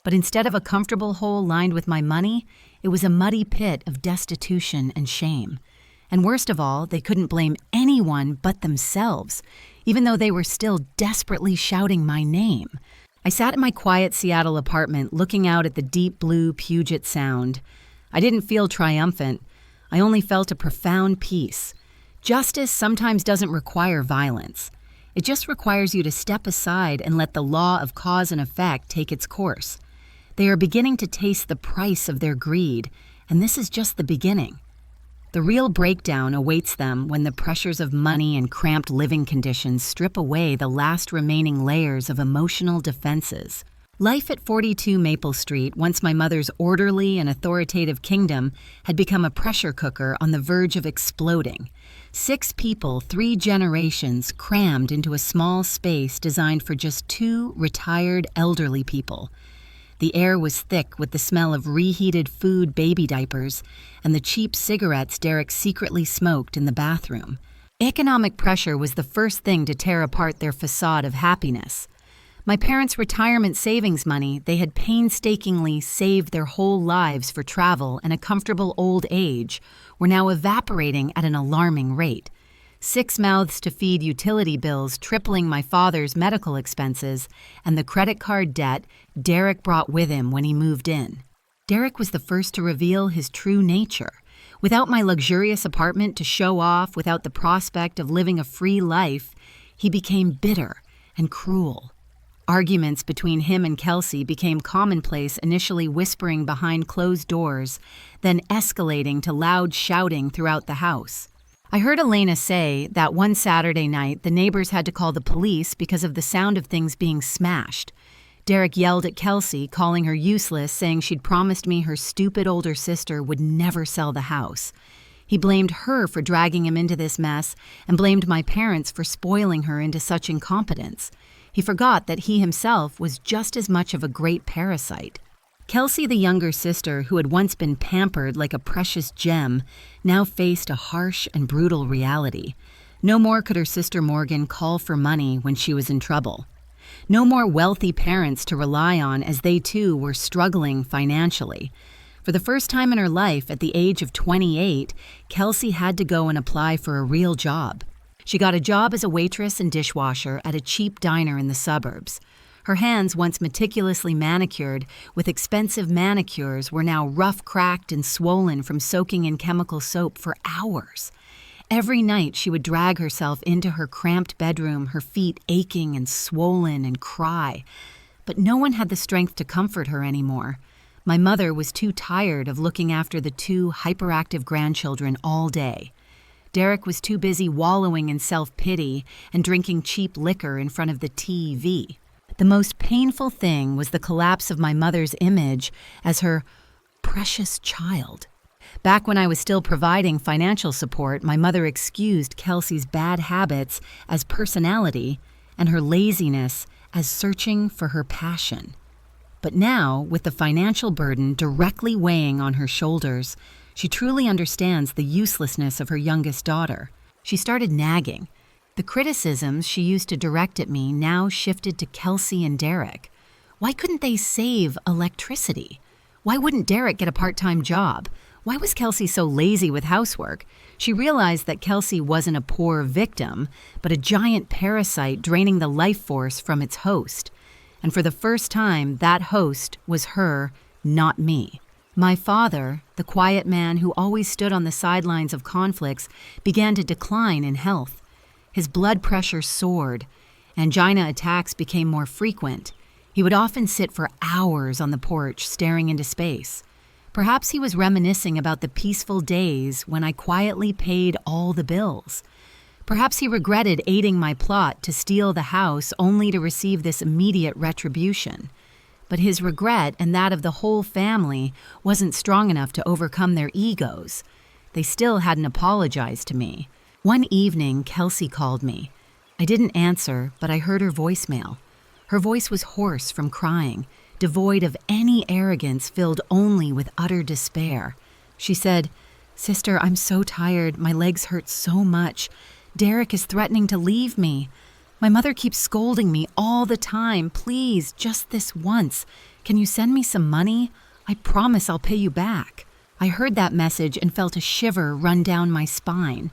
But instead of a comfortable hole lined with my money, it was a muddy pit of destitution and shame. And worst of all, they couldn't blame anyone but themselves, even though they were still desperately shouting my name. I sat in my quiet Seattle apartment looking out at the deep blue Puget Sound. I didn't feel triumphant. I only felt a profound peace. Justice sometimes doesn't require violence. It just requires you to step aside and let the law of cause and effect take its course. They are beginning to taste the price of their greed, and this is just the beginning. The real breakdown awaits them when the pressures of money and cramped living conditions strip away the last remaining layers of emotional defenses. Life at 42 Maple Street, once my mother's orderly and authoritative kingdom, had become a pressure cooker on the verge of exploding. 6 people, 3 generations, crammed into a small space designed for just 2 retired elderly people. The air was thick with the smell of reheated food baby diapers and the cheap cigarettes Derek secretly smoked in the bathroom. Economic pressure was the first thing to tear apart their facade of happiness. My parents' retirement savings money they had painstakingly saved their whole lives for travel and a comfortable old age were now evaporating at an alarming rate. 6 mouths to feed utility bills tripling my father's medical expenses and the credit card debt Derek brought with him when he moved in. Derek was the first to reveal his true nature. Without my luxurious apartment to show off, without the prospect of living a free life, he became bitter and cruel. Arguments between him and Kelsey became commonplace, initially whispering behind closed doors, then escalating to loud shouting throughout the house. I heard Elena say that one Saturday night the neighbors had to call the police because of the sound of things being smashed. Derek yelled at Kelsey, calling her useless, saying she'd promised me her stupid older sister would never sell the house. He blamed her for dragging him into this mess and blamed my parents for spoiling her into such incompetence. He forgot that he himself was just as much of a great parasite. Kelsey, the younger sister, who had once been pampered like a precious gem, now faced a harsh and brutal reality. No more could her sister Morgan call for money when she was in trouble. No more wealthy parents to rely on as they too were struggling financially. For the first time in her life, at the age of 28, Kelsey had to go and apply for a real job. She got a job as a waitress and dishwasher at a cheap diner in the suburbs. Her hands, once meticulously manicured with expensive manicures, were now rough, cracked, and swollen from soaking in chemical soap for hours. Every night she would drag herself into her cramped bedroom, her feet aching and swollen, and cry. But no one had the strength to comfort her anymore. My mother was too tired of looking after the 2 hyperactive grandchildren all day. Derek was too busy wallowing in self-pity and drinking cheap liquor in front of the TV. The most painful thing was the collapse of my mother's image as her precious child. Back when I was still providing financial support, my mother excused Kelsey's bad habits as personality and her laziness as searching for her passion. But now, with the financial burden directly weighing on her shoulders, she truly understands the uselessness of her youngest daughter. She started nagging. The criticisms she used to direct at me now shifted to Kelsey and Derek. Why couldn't they save electricity? Why wouldn't Derek get a part-time job? Why was Kelsey so lazy with housework? She realized that Kelsey wasn't a poor victim, but a giant parasite draining the life force from its host. And for the first time, that host was her, not me. My father, the quiet man who always stood on the sidelines of conflicts, began to decline in health. His blood pressure soared. Angina attacks became more frequent. He would often sit for hours on the porch staring into space. Perhaps he was reminiscing about the peaceful days when I quietly paid all the bills. Perhaps he regretted aiding my plot to steal the house only to receive this immediate retribution. But his regret and that of the whole family wasn't strong enough to overcome their egos. They still hadn't apologized to me. One evening, Kelsey called me. I didn't answer, but I heard her voicemail. Her voice was hoarse from crying, devoid of any arrogance, filled only with utter despair. She said, "Sister, I'm so tired. My legs hurt so much. Derek is threatening to leave me. My mother keeps scolding me all the time. Please, just this once. Can you send me some money? I promise I'll pay you back." I heard that message and felt a shiver run down my spine.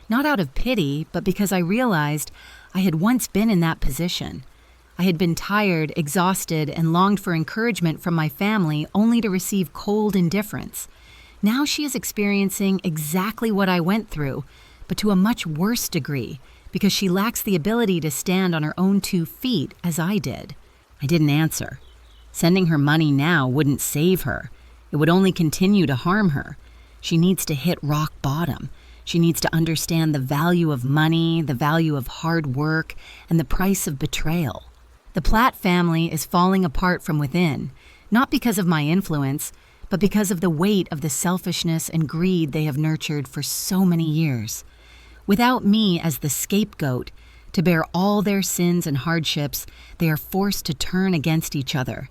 Not out of pity, but because I realized I had once been in that position. I had been tired, exhausted, and longed for encouragement from my family only to receive cold indifference. Now she is experiencing exactly what I went through, but to a much worse degree, because she lacks the ability to stand on her own 2 feet as I did. I didn't answer. Sending her money now wouldn't save her. It would only continue to harm her. She needs to hit rock bottom. She needs to understand the value of money, the value of hard work, and the price of betrayal. The Platt family is falling apart from within, not because of my influence, but because of the weight of the selfishness and greed they have nurtured for so many years. Without me as the scapegoat, to bear all their sins and hardships, they are forced to turn against each other.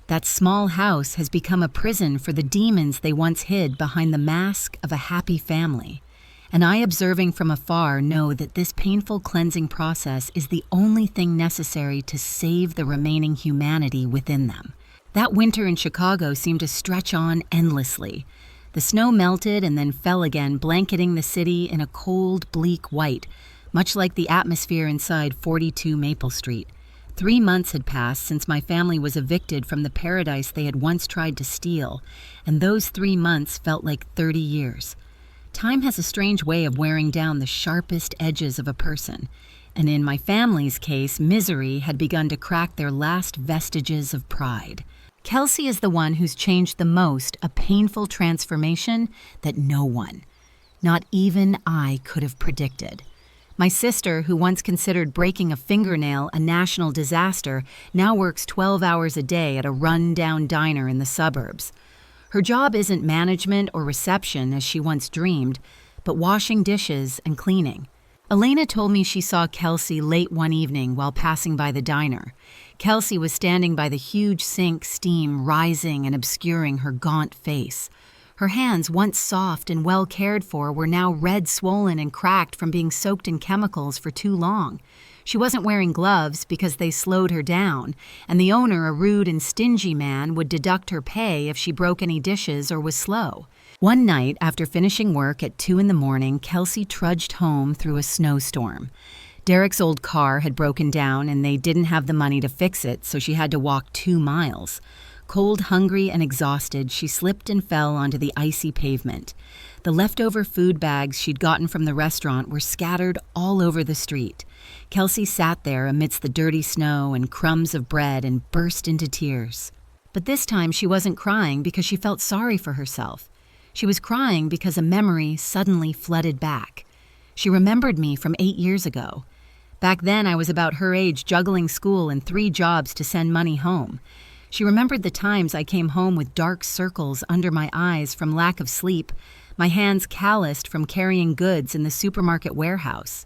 That small house has become a prison for the demons they once hid behind the mask of a happy family. And I, observing from afar, know that this painful cleansing process is the only thing necessary to save the remaining humanity within them. That winter in Chicago seemed to stretch on endlessly. The snow melted and then fell again, blanketing the city in a cold, bleak white, much like the atmosphere inside 42 Maple Street. 3 months had passed since my family was evicted from the paradise they had once tried to steal, and those 3 months felt like 30 years. Time has a strange way of wearing down the sharpest edges of a person, and in my family's case, misery had begun to crack their last vestiges of pride. Kelsey is the one who's changed the most, a painful transformation that no one, not even I, could have predicted. My sister, who once considered breaking a fingernail a national disaster, now works 12 hours a day at a run-down diner in the suburbs. Her job isn't management or reception as she once dreamed, but washing dishes and cleaning. Elena told me she saw Kelsey late one evening while passing by the diner. Kelsey was standing by the huge sink, steam rising and obscuring her gaunt face. Her hands, once soft and well cared for, were now red, swollen, and cracked from being soaked in chemicals for too long. She wasn't wearing gloves because they slowed her down, and the owner, a rude and stingy man, would deduct her pay if she broke any dishes or was slow. One night, after finishing work at 2 a.m, Kelsey trudged home through a snowstorm. Derek's old car had broken down, and they didn't have the money to fix it, so she had to walk 2 miles. Cold, hungry, and exhausted, she slipped and fell onto the icy pavement. The leftover food bags she'd gotten from the restaurant were scattered all over the street. Kelsey sat there amidst the dirty snow and crumbs of bread and burst into tears. But this time she wasn't crying because she felt sorry for herself. She was crying because a memory suddenly flooded back. She remembered me from 8 years ago. Back then I was about her age, juggling school and 3 jobs to send money home. She remembered the times I came home with dark circles under my eyes from lack of sleep, my hands calloused from carrying goods in the supermarket warehouse.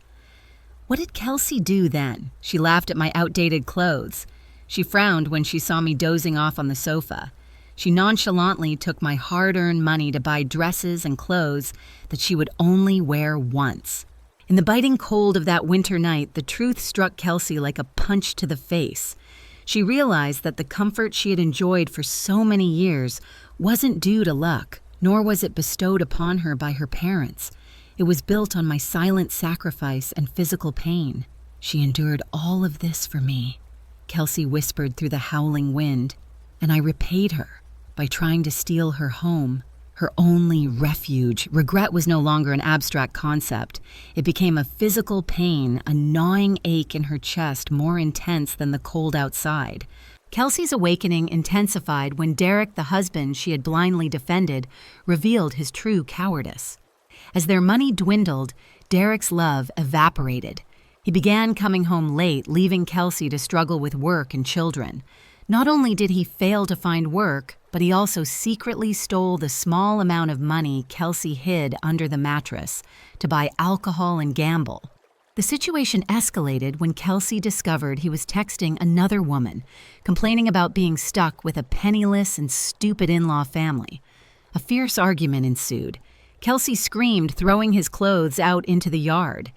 What did Kelsey do then? She laughed at my outdated clothes. She frowned when she saw me dozing off on the sofa. She nonchalantly took my hard-earned money to buy dresses and clothes that she would only wear once. In the biting cold of that winter night, the truth struck Kelsey like a punch to the face. She realized that the comfort she had enjoyed for so many years wasn't due to luck, nor was it bestowed upon her by her parents. It was built on my silent sacrifice and physical pain. She endured all of this for me, Kelsey whispered through the howling wind, and I repaid her by trying to steal her home, her only refuge. Regret was no longer an abstract concept. It became a physical pain, a gnawing ache in her chest more intense than the cold outside. Kelsey's awakening intensified when Derek, the husband she had blindly defended, revealed his true cowardice. As their money dwindled, Derek's love evaporated. He began coming home late, leaving Kelsey to struggle with work and children. Not only did he fail to find work, but he also secretly stole the small amount of money Kelsey hid under the mattress to buy alcohol and gamble. The situation escalated when Kelsey discovered he was texting another woman, complaining about being stuck with a penniless and stupid in-law family. A fierce argument ensued. Kelsey screamed, throwing his clothes out into the yard.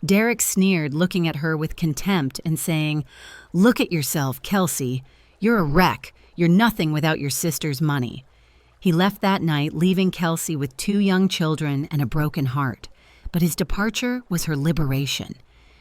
Derek sneered, looking at her with contempt and saying, "Look at yourself, Kelsey. You're a wreck. You're nothing without your sister's money." He left that night, leaving Kelsey with 2 young children and a broken heart. But his departure was her liberation.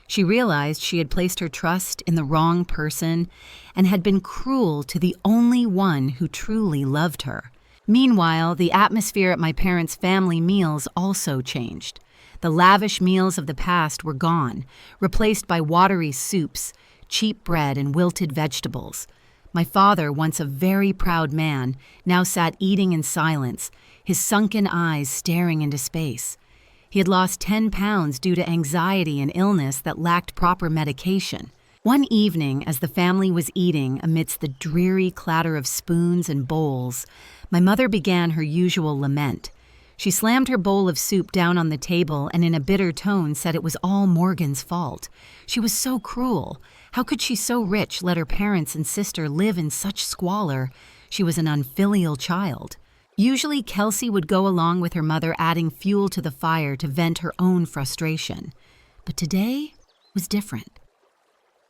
She realized she had placed her trust in the wrong person and had been cruel to the only one who truly loved her. Meanwhile, the atmosphere at my parents' family meals also changed. The lavish meals of the past were gone, replaced by watery soups, cheap bread, and wilted vegetables. My father, once a very proud man, now sat eating in silence, his sunken eyes staring into space. He had lost 10 pounds due to anxiety and illness that lacked proper medication. One evening, as the family was eating amidst the dreary clatter of spoons and bowls, my mother began her usual lament. She slammed her bowl of soup down on the table and in a bitter tone said it was all Morgan's fault. She was so cruel. How could she, so rich, let her parents and sister live in such squalor? She was an unfilial child. Usually, Kelsey would go along with her mother, adding fuel to the fire to vent her own frustration. But today was different.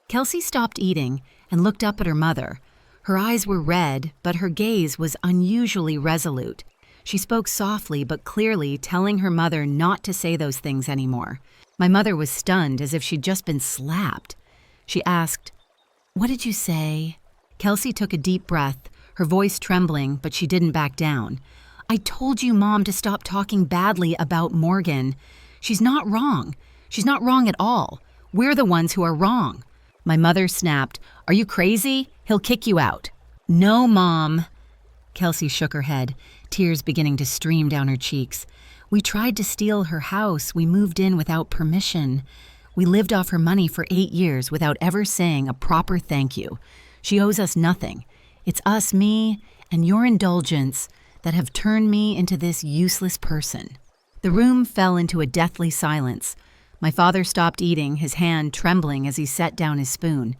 Kelsey stopped eating and looked up at her mother. Her eyes were red, but her gaze was unusually resolute. She spoke softly but clearly, telling her mother not to say those things anymore. My mother was stunned, as if she'd just been slapped. She asked, "What did you say?" Kelsey took a deep breath, her voice trembling, but she didn't back down. "I told you, Mom, to stop talking badly about Morgan. She's not wrong. She's not wrong at all. We're the ones who are wrong." My mother snapped, "Are you crazy? He'll kick you out." "No, Mom." Kelsey shook her head, tears beginning to stream down her cheeks. "We tried to steal her house. We moved in without permission. We lived off her money for 8 years without ever saying a proper thank you. She owes us nothing. It's us, me, and your indulgence that have turned me into this useless person." The room fell into a deathly silence. My father stopped eating, his hand trembling as he set down his spoon.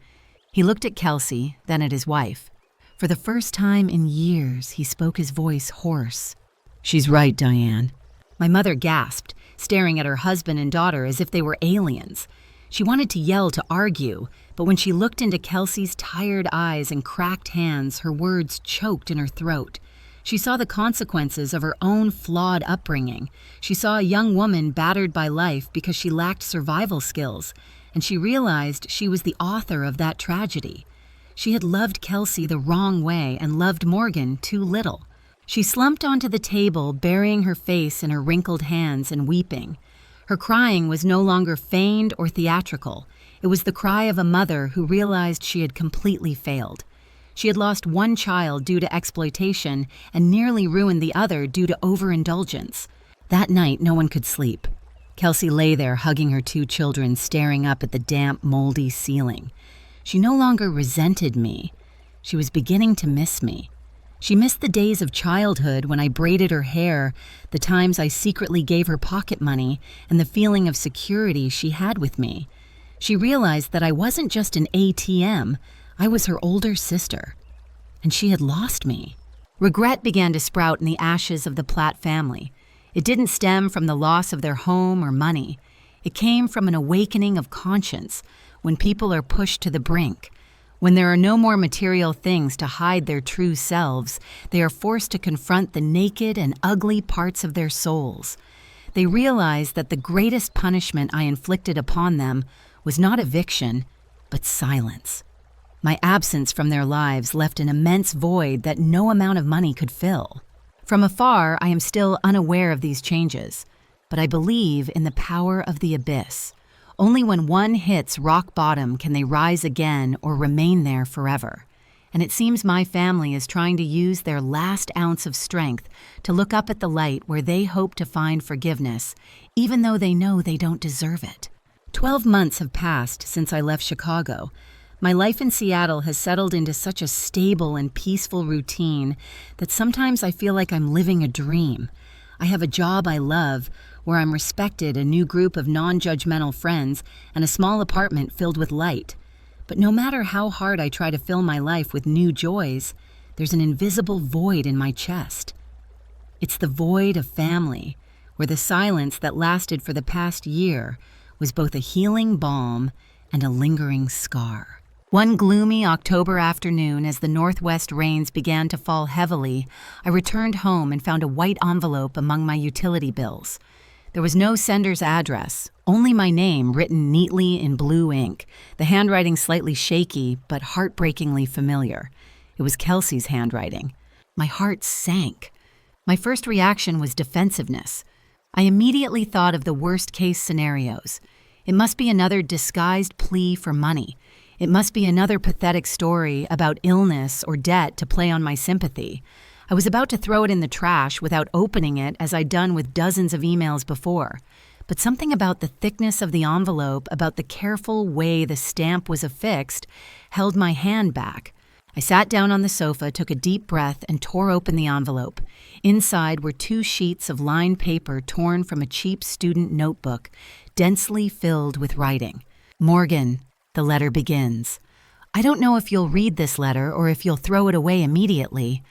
He looked at Kelsey, then at his wife. For the first time in years, he spoke, his voice hoarse. "She's right, Diane." My mother gasped, staring at her husband and daughter as if they were aliens. She wanted to yell, to argue, but when she looked into Kelsey's tired eyes and cracked hands, her words choked in her throat. She saw the consequences of her own flawed upbringing. She saw a young woman battered by life because she lacked survival skills, and she realized she was the author of that tragedy. She had loved Kelsey the wrong way and loved Morgan too little. She slumped onto the table, burying her face in her wrinkled hands and weeping. Her crying was no longer feigned or theatrical. It was the cry of a mother who realized she had completely failed. She had lost one child due to exploitation and nearly ruined the other due to overindulgence. That night, no one could sleep. Kelsey lay there hugging her 2 children, staring up at the damp, moldy ceiling. She no longer resented me. She was beginning to miss me. She missed the days of childhood when I braided her hair, the times I secretly gave her pocket money, and the feeling of security she had with me. She realized that I wasn't just an ATM, I was her older sister. And she had lost me. Regret began to sprout in the ashes of the Platt family. It didn't stem from the loss of their home or money. It came from an awakening of conscience when people are pushed to the brink. When there are no more material things to hide their true selves, they are forced to confront the naked and ugly parts of their souls. They realize that the greatest punishment I inflicted upon them was not eviction, but silence. My absence from their lives left an immense void that no amount of money could fill. From afar, I am still unaware of these changes, but I believe in the power of the abyss. Only when one hits rock bottom can they rise again or remain there forever. And it seems my family is trying to use their last ounce of strength to look up at the light where they hope to find forgiveness, even though they know they don't deserve it. 12 months have passed since I left Chicago. My life in Seattle has settled into such a stable and peaceful routine that sometimes I feel like I'm living a dream. I have a job I love, where I'm respected, a new group of non-judgmental friends, and a small apartment filled with light. But no matter how hard I try to fill my life with new joys, there's an invisible void in my chest. It's the void of family, where the silence that lasted for the past year was both a healing balm and a lingering scar. One gloomy October afternoon, as the northwest rains began to fall heavily, I returned home and found a white envelope among my utility bills. There was no sender's address, only my name written neatly in blue ink, the handwriting slightly shaky but heartbreakingly familiar. It was Kelsey's handwriting. My heart sank. My first reaction was defensiveness. I immediately thought of the worst-case scenarios. It must be another disguised plea for money. It must be another pathetic story about illness or debt to play on my sympathy. I was about to throw it in the trash without opening it, as I'd done with dozens of emails before. But something about the thickness of the envelope, about the careful way the stamp was affixed, held my hand back. I sat down on the sofa, took a deep breath, and tore open the envelope. Inside were 2 sheets of lined paper torn from a cheap student notebook, densely filled with writing. "Morgan," the letter begins. "I don't know if you'll read this letter or if you'll throw it away immediately.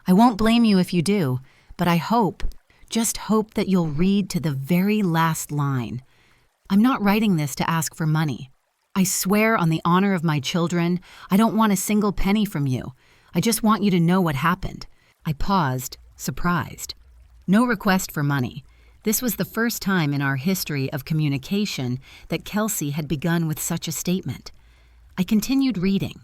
I won't blame you if you do, but I hope, just hope that you'll read to the very last line. I'm not writing this to ask for money. I swear on the honor of my children, I don't want a single penny from you. I just want you to know what happened." I paused, surprised. No request for money. This was the first time in our history of communication that Kelsey had begun with such a statement. I continued reading.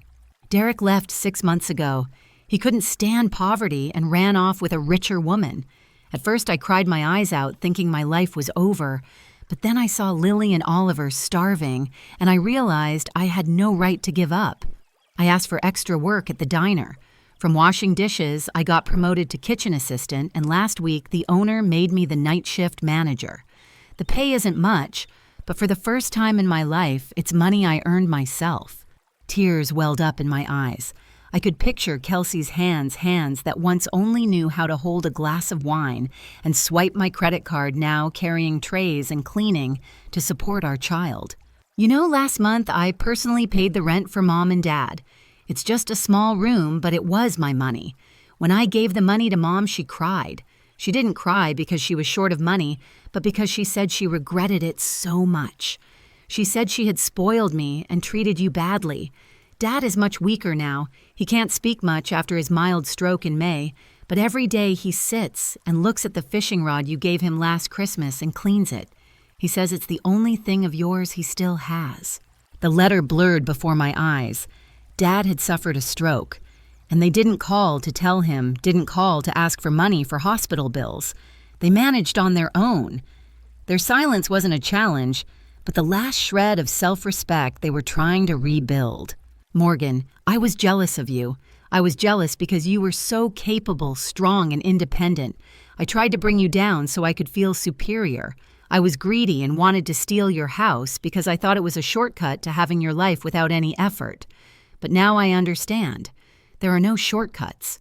"Derek left 6 months ago. He couldn't stand poverty and ran off with a richer woman. At first I cried my eyes out, thinking my life was over, but then I saw Lily and Oliver starving, and I realized I had no right to give up. I asked for extra work at the diner. From washing dishes, I got promoted to kitchen assistant, and last week the owner made me the night shift manager. The pay isn't much, but for the first time in my life, it's money I earned myself." Tears welled up in my eyes. I could picture Kelsey's hands that once only knew how to hold a glass of wine and swipe my credit card, now carrying trays and cleaning to support our child. "You know, last month I personally paid the rent for Mom and Dad. It's just a small room, but it was my money. When I gave the money to Mom, she cried. She didn't cry because she was short of money, but because she said she regretted it so much. She said she had spoiled me and treated you badly. Dad is much weaker now. He can't speak much after his mild stroke in May, but every day he sits and looks at the fishing rod you gave him last Christmas and cleans it. He says it's the only thing of yours he still has." The letter blurred before my eyes. Dad had suffered a stroke, and they didn't call to ask for money for hospital bills. They managed on their own. Their silence wasn't a challenge, but the last shred of self-respect they were trying to rebuild. "Morgan, I was jealous of you. I was jealous because you were so capable, strong, and independent. I tried to bring you down so I could feel superior. I was greedy and wanted to steal your house because I thought it was a shortcut to having your life without any effort. But now I understand. There are no shortcuts.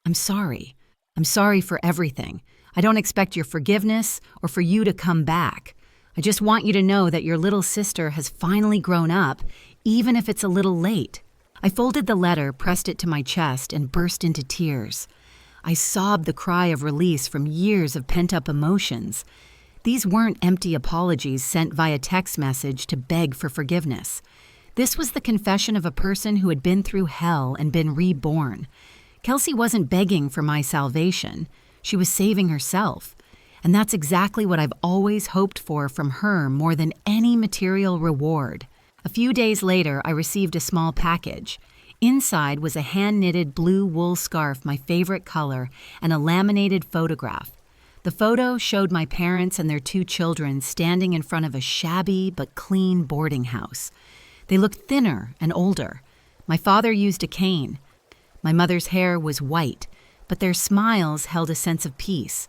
I'm sorry. I'm sorry for everything. I don't expect your forgiveness or for you to come back. I just want you to know that your little sister has finally grown up, even if it's a little late." I folded the letter, pressed it to my chest, and burst into tears. I sobbed the cry of release from years of pent-up emotions. These weren't empty apologies sent via text message to beg for forgiveness. This was the confession of a person who had been through hell and been reborn. Kelsey wasn't begging for my salvation. She was saving herself. And that's exactly what I've always hoped for from her more than any material reward. A few days later, I received a small package. Inside was a hand-knitted blue wool scarf, my favorite color, and a laminated photograph. The photo showed my parents and their 2 children standing in front of a shabby but clean boarding house. They looked thinner and older. My father used a cane. My mother's hair was white, but their smiles held a sense of peace.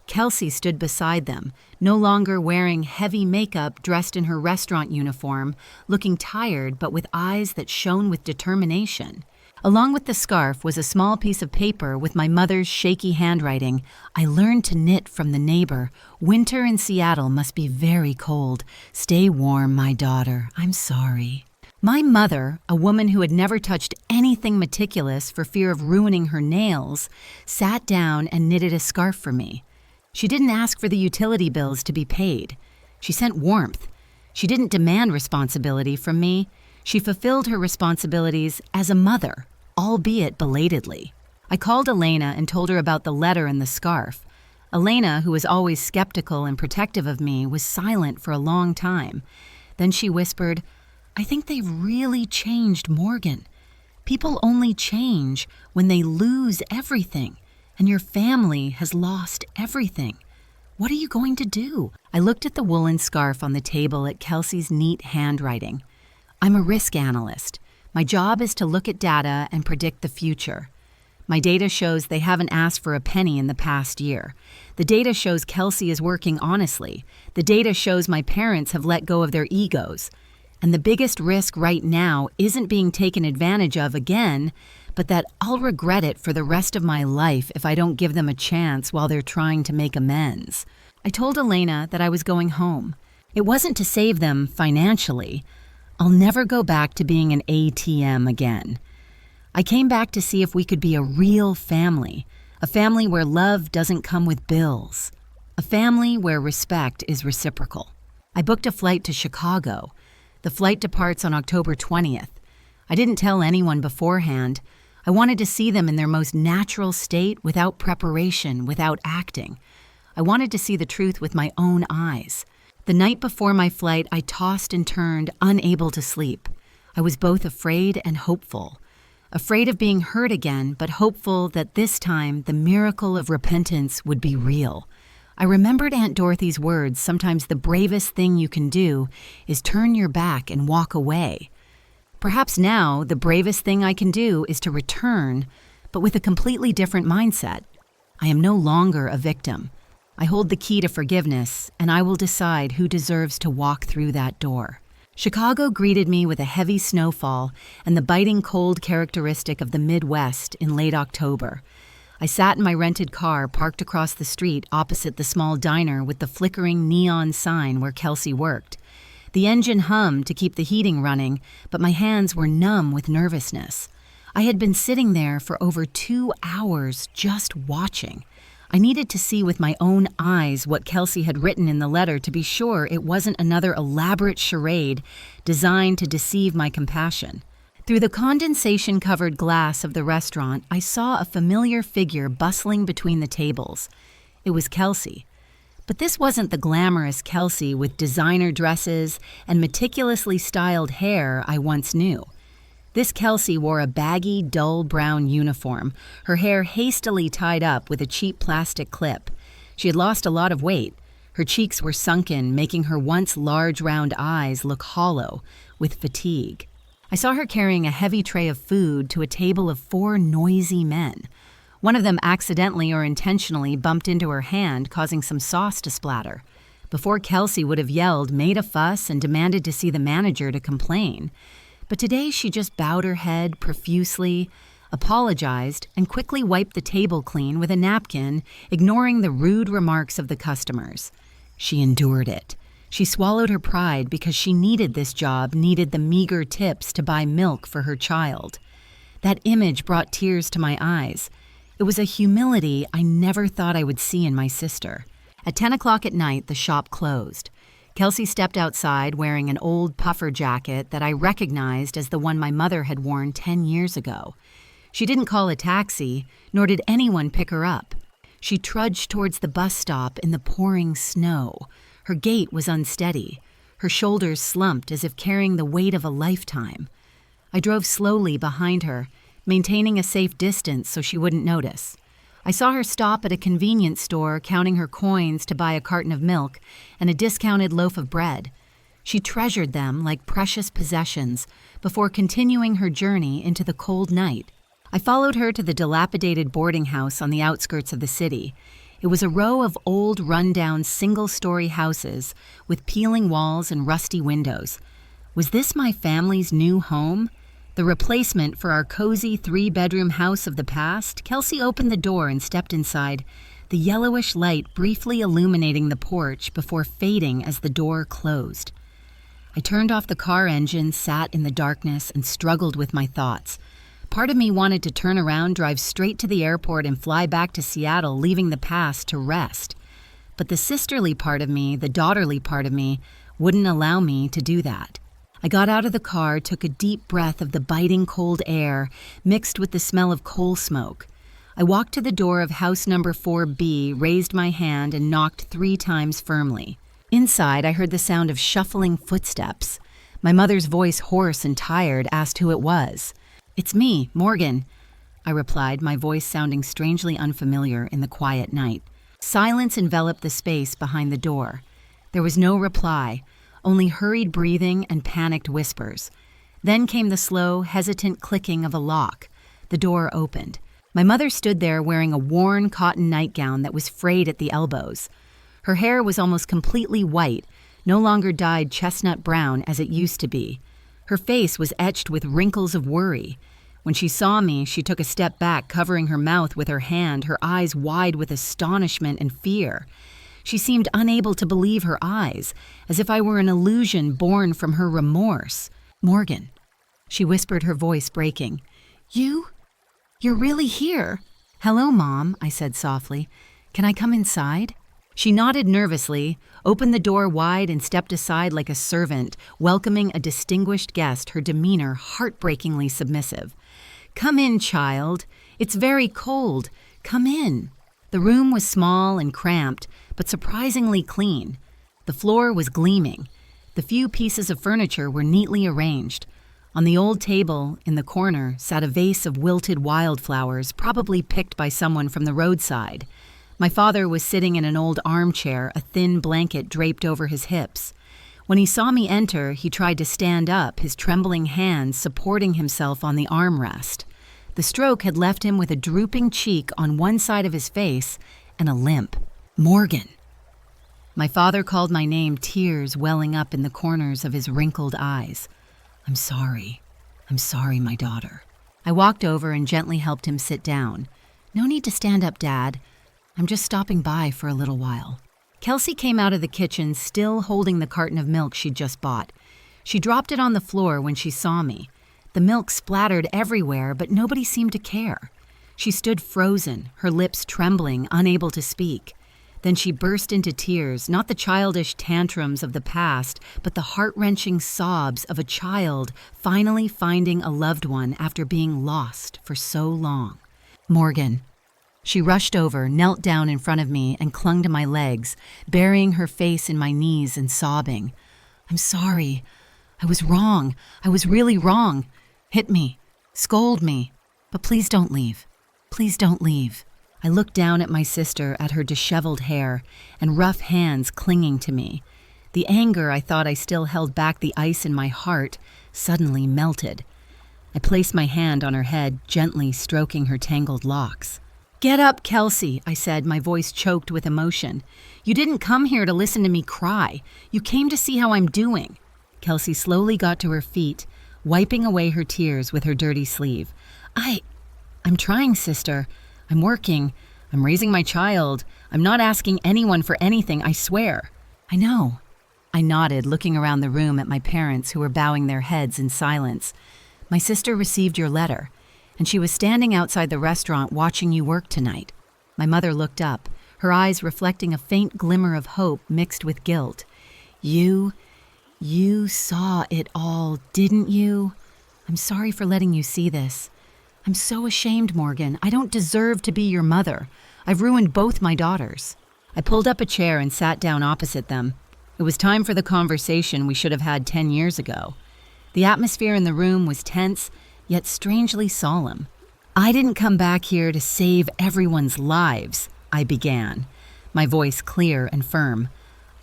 Kelsey stood beside them, no longer wearing heavy makeup, dressed in her restaurant uniform, looking tired but with eyes that shone with determination. Along with the scarf was a small piece of paper with my mother's shaky handwriting. "I learned to knit from the neighbor. Winter in Seattle must be very cold. Stay warm, my daughter. I'm sorry." My mother, a woman who had never touched anything meticulous for fear of ruining her nails, sat down and knitted a scarf for me. She didn't ask for the utility bills to be paid. She sent warmth. She didn't demand responsibility from me. She fulfilled her responsibilities as a mother, albeit belatedly. I called Elena and told her about the letter and the scarf. Elena, who was always skeptical and protective of me, was silent for a long time. Then she whispered, "I think they've really changed Morgan. People only change when they lose everything. And your family has lost everything. What are you going to do?" I looked at the woolen scarf on the table at Kelsey's neat handwriting. "I'm a risk analyst. My job is to look at data and predict the future. My data shows they haven't asked for a penny in the past year. The data shows Kelsey is working honestly. The data shows my parents have let go of their egos. And the biggest risk right now isn't being taken advantage of again, but that I'll regret it for the rest of my life if I don't give them a chance while they're trying to make amends." I told Elena that I was going home. It wasn't to save them financially. I'll never go back to being an ATM again. I came back to see if we could be a real family, a family where love doesn't come with bills, a family where respect is reciprocal. I booked a flight to Chicago. The flight departs on October 20th. I didn't tell anyone beforehand. I wanted to see them in their most natural state, without preparation, without acting. I wanted to see the truth with my own eyes. The night before my flight, I tossed and turned, unable to sleep. I was both afraid and hopeful. Afraid of being hurt again, but hopeful that this time the miracle of repentance would be real. I remembered Aunt Dorothy's words, "Sometimes the bravest thing you can do is turn your back and walk away." Perhaps now the bravest thing I can do is to return, but with a completely different mindset. I am no longer a victim. I hold the key to forgiveness, and I will decide who deserves to walk through that door. Chicago greeted me with a heavy snowfall and the biting cold characteristic of the Midwest in late October. I sat in my rented car parked across the street opposite the small diner with the flickering neon sign where Kelsey worked. The engine hummed to keep the heating running, but my hands were numb with nervousness. I had been sitting there for over 2 hours just watching. I needed to see with my own eyes what Kelsey had written in the letter to be sure it wasn't another elaborate charade designed to deceive my compassion. Through the condensation-covered glass of the restaurant, I saw a familiar figure bustling between the tables. It was Kelsey. But this wasn't the glamorous Kelsey with designer dresses and meticulously styled hair I once knew. This Kelsey wore a baggy, dull brown uniform, her hair hastily tied up with a cheap plastic clip. She had lost a lot of weight. Her cheeks were sunken, making her once large round eyes look hollow with fatigue. I saw her carrying a heavy tray of food to a table of 4 noisy men. One of them accidentally or intentionally bumped into her hand, causing some sauce to splatter. Before Kelsey would have yelled, made a fuss, and demanded to see the manager to complain. But today she just bowed her head profusely, apologized, and quickly wiped the table clean with a napkin, ignoring the rude remarks of the customers. She endured it. She swallowed her pride because she needed this job, needed the meager tips to buy milk for her child. That image brought tears to my eyes. It was a humility I never thought I would see in my sister. At 10 o'clock at night, the shop closed. Kelsey stepped outside wearing an old puffer jacket that I recognized as the one my mother had worn 10 years ago. She didn't call a taxi, nor did anyone pick her up. She trudged towards the bus stop in the pouring snow. Her gait was unsteady. Her shoulders slumped as if carrying the weight of a lifetime. I drove slowly behind her, maintaining a safe distance so she wouldn't notice. I saw her stop at a convenience store counting her coins to buy a carton of milk and a discounted loaf of bread. She treasured them like precious possessions before continuing her journey into the cold night. I followed her to the dilapidated boarding house on the outskirts of the city. It was a row of old, run-down, single-story houses with peeling walls and rusty windows. Was this my family's new home? The replacement for our cozy 3-bedroom house of the past? Kelsey opened the door and stepped inside, the yellowish light briefly illuminating the porch before fading as the door closed. I turned off the car engine, sat in the darkness, and struggled with my thoughts. Part of me wanted to turn around, drive straight to the airport, and fly back to Seattle, leaving the past to rest. But the sisterly part of me, the daughterly part of me, wouldn't allow me to do that. I got out of the car, took a deep breath of the biting cold air, mixed with the smell of coal smoke. I walked to the door of house number 4B, raised my hand, and knocked 3 times firmly. Inside, I heard the sound of shuffling footsteps. My mother's voice, hoarse and tired, asked who it was. "It's me, Morgan," I replied, my voice sounding strangely unfamiliar in the quiet night. Silence enveloped the space behind the door. There was no reply, only hurried breathing and panicked whispers. Then came the slow, hesitant clicking of a lock. The door opened. My mother stood there wearing a worn cotton nightgown that was frayed at the elbows. Her hair was almost completely white, no longer dyed chestnut brown as it used to be. Her face was etched with wrinkles of worry. When she saw me, she took a step back, covering her mouth with her hand, her eyes wide with astonishment and fear. She seemed unable to believe her eyes, as if I were an illusion born from her remorse. "Morgan," she whispered, her voice breaking. You're really here?" "Hello, Mom," I said softly. "Can I come inside?" She nodded nervously, opened the door wide, and stepped aside like a servant, welcoming a distinguished guest, her demeanor heartbreakingly submissive. "Come in, child. It's very cold. Come in." The room was small and cramped, but surprisingly clean. The floor was gleaming. The few pieces of furniture were neatly arranged. On the old table, in the corner, sat a vase of wilted wildflowers, probably picked by someone from the roadside. My father was sitting in an old armchair, a thin blanket draped over his hips. When he saw me enter, he tried to stand up, his trembling hands supporting himself on the armrest. The stroke had left him with a drooping cheek on one side of his face and a limp. "Morgan." My father called my name, tears welling up in the corners of his wrinkled eyes. I'm sorry, my daughter." I walked over and gently helped him sit down. "No need to stand up, Dad. I'm just stopping by for a little while." Kelsey came out of the kitchen, still holding the carton of milk she'd just bought. She dropped it on the floor when she saw me. The milk splattered everywhere, but nobody seemed to care. She stood frozen, her lips trembling, unable to speak. Then she burst into tears, not the childish tantrums of the past, but the heart-wrenching sobs of a child finally finding a loved one after being lost for so long. "Morgan." She rushed over, knelt down in front of me, and clung to my legs, burying her face in my knees and sobbing. "I'm sorry. I was wrong. I was really wrong. Hit me. Scold me. But please don't leave. Please don't leave." I looked down at my sister, at her disheveled hair and rough hands clinging to me. The anger I thought I still held back the ice in my heart suddenly melted. I placed my hand on her head, gently stroking her tangled locks. "Get up, Kelsey," I said, my voice choked with emotion. "You didn't come here to listen to me cry. You came to see how I'm doing." Kelsey slowly got to her feet, wiping away her tears with her dirty sleeve. I'm trying, sister. I'm working. I'm raising my child. I'm not asking anyone for anything, I swear." I know. I nodded, looking around the room at my parents who were bowing their heads in silence. My sister received your letter, and she was standing outside the restaurant watching you work tonight. My mother looked up, her eyes reflecting a faint glimmer of hope mixed with guilt. You saw it all, didn't you? I'm sorry for letting you see this. I'm so ashamed, Morgan. I don't deserve to be your mother. I've ruined both my daughters. I pulled up a chair and sat down opposite them. It was time for the conversation we should have had 10 years ago. The atmosphere in the room was tense, yet strangely solemn. I didn't come back here to save everyone's lives, I began, my voice clear and firm.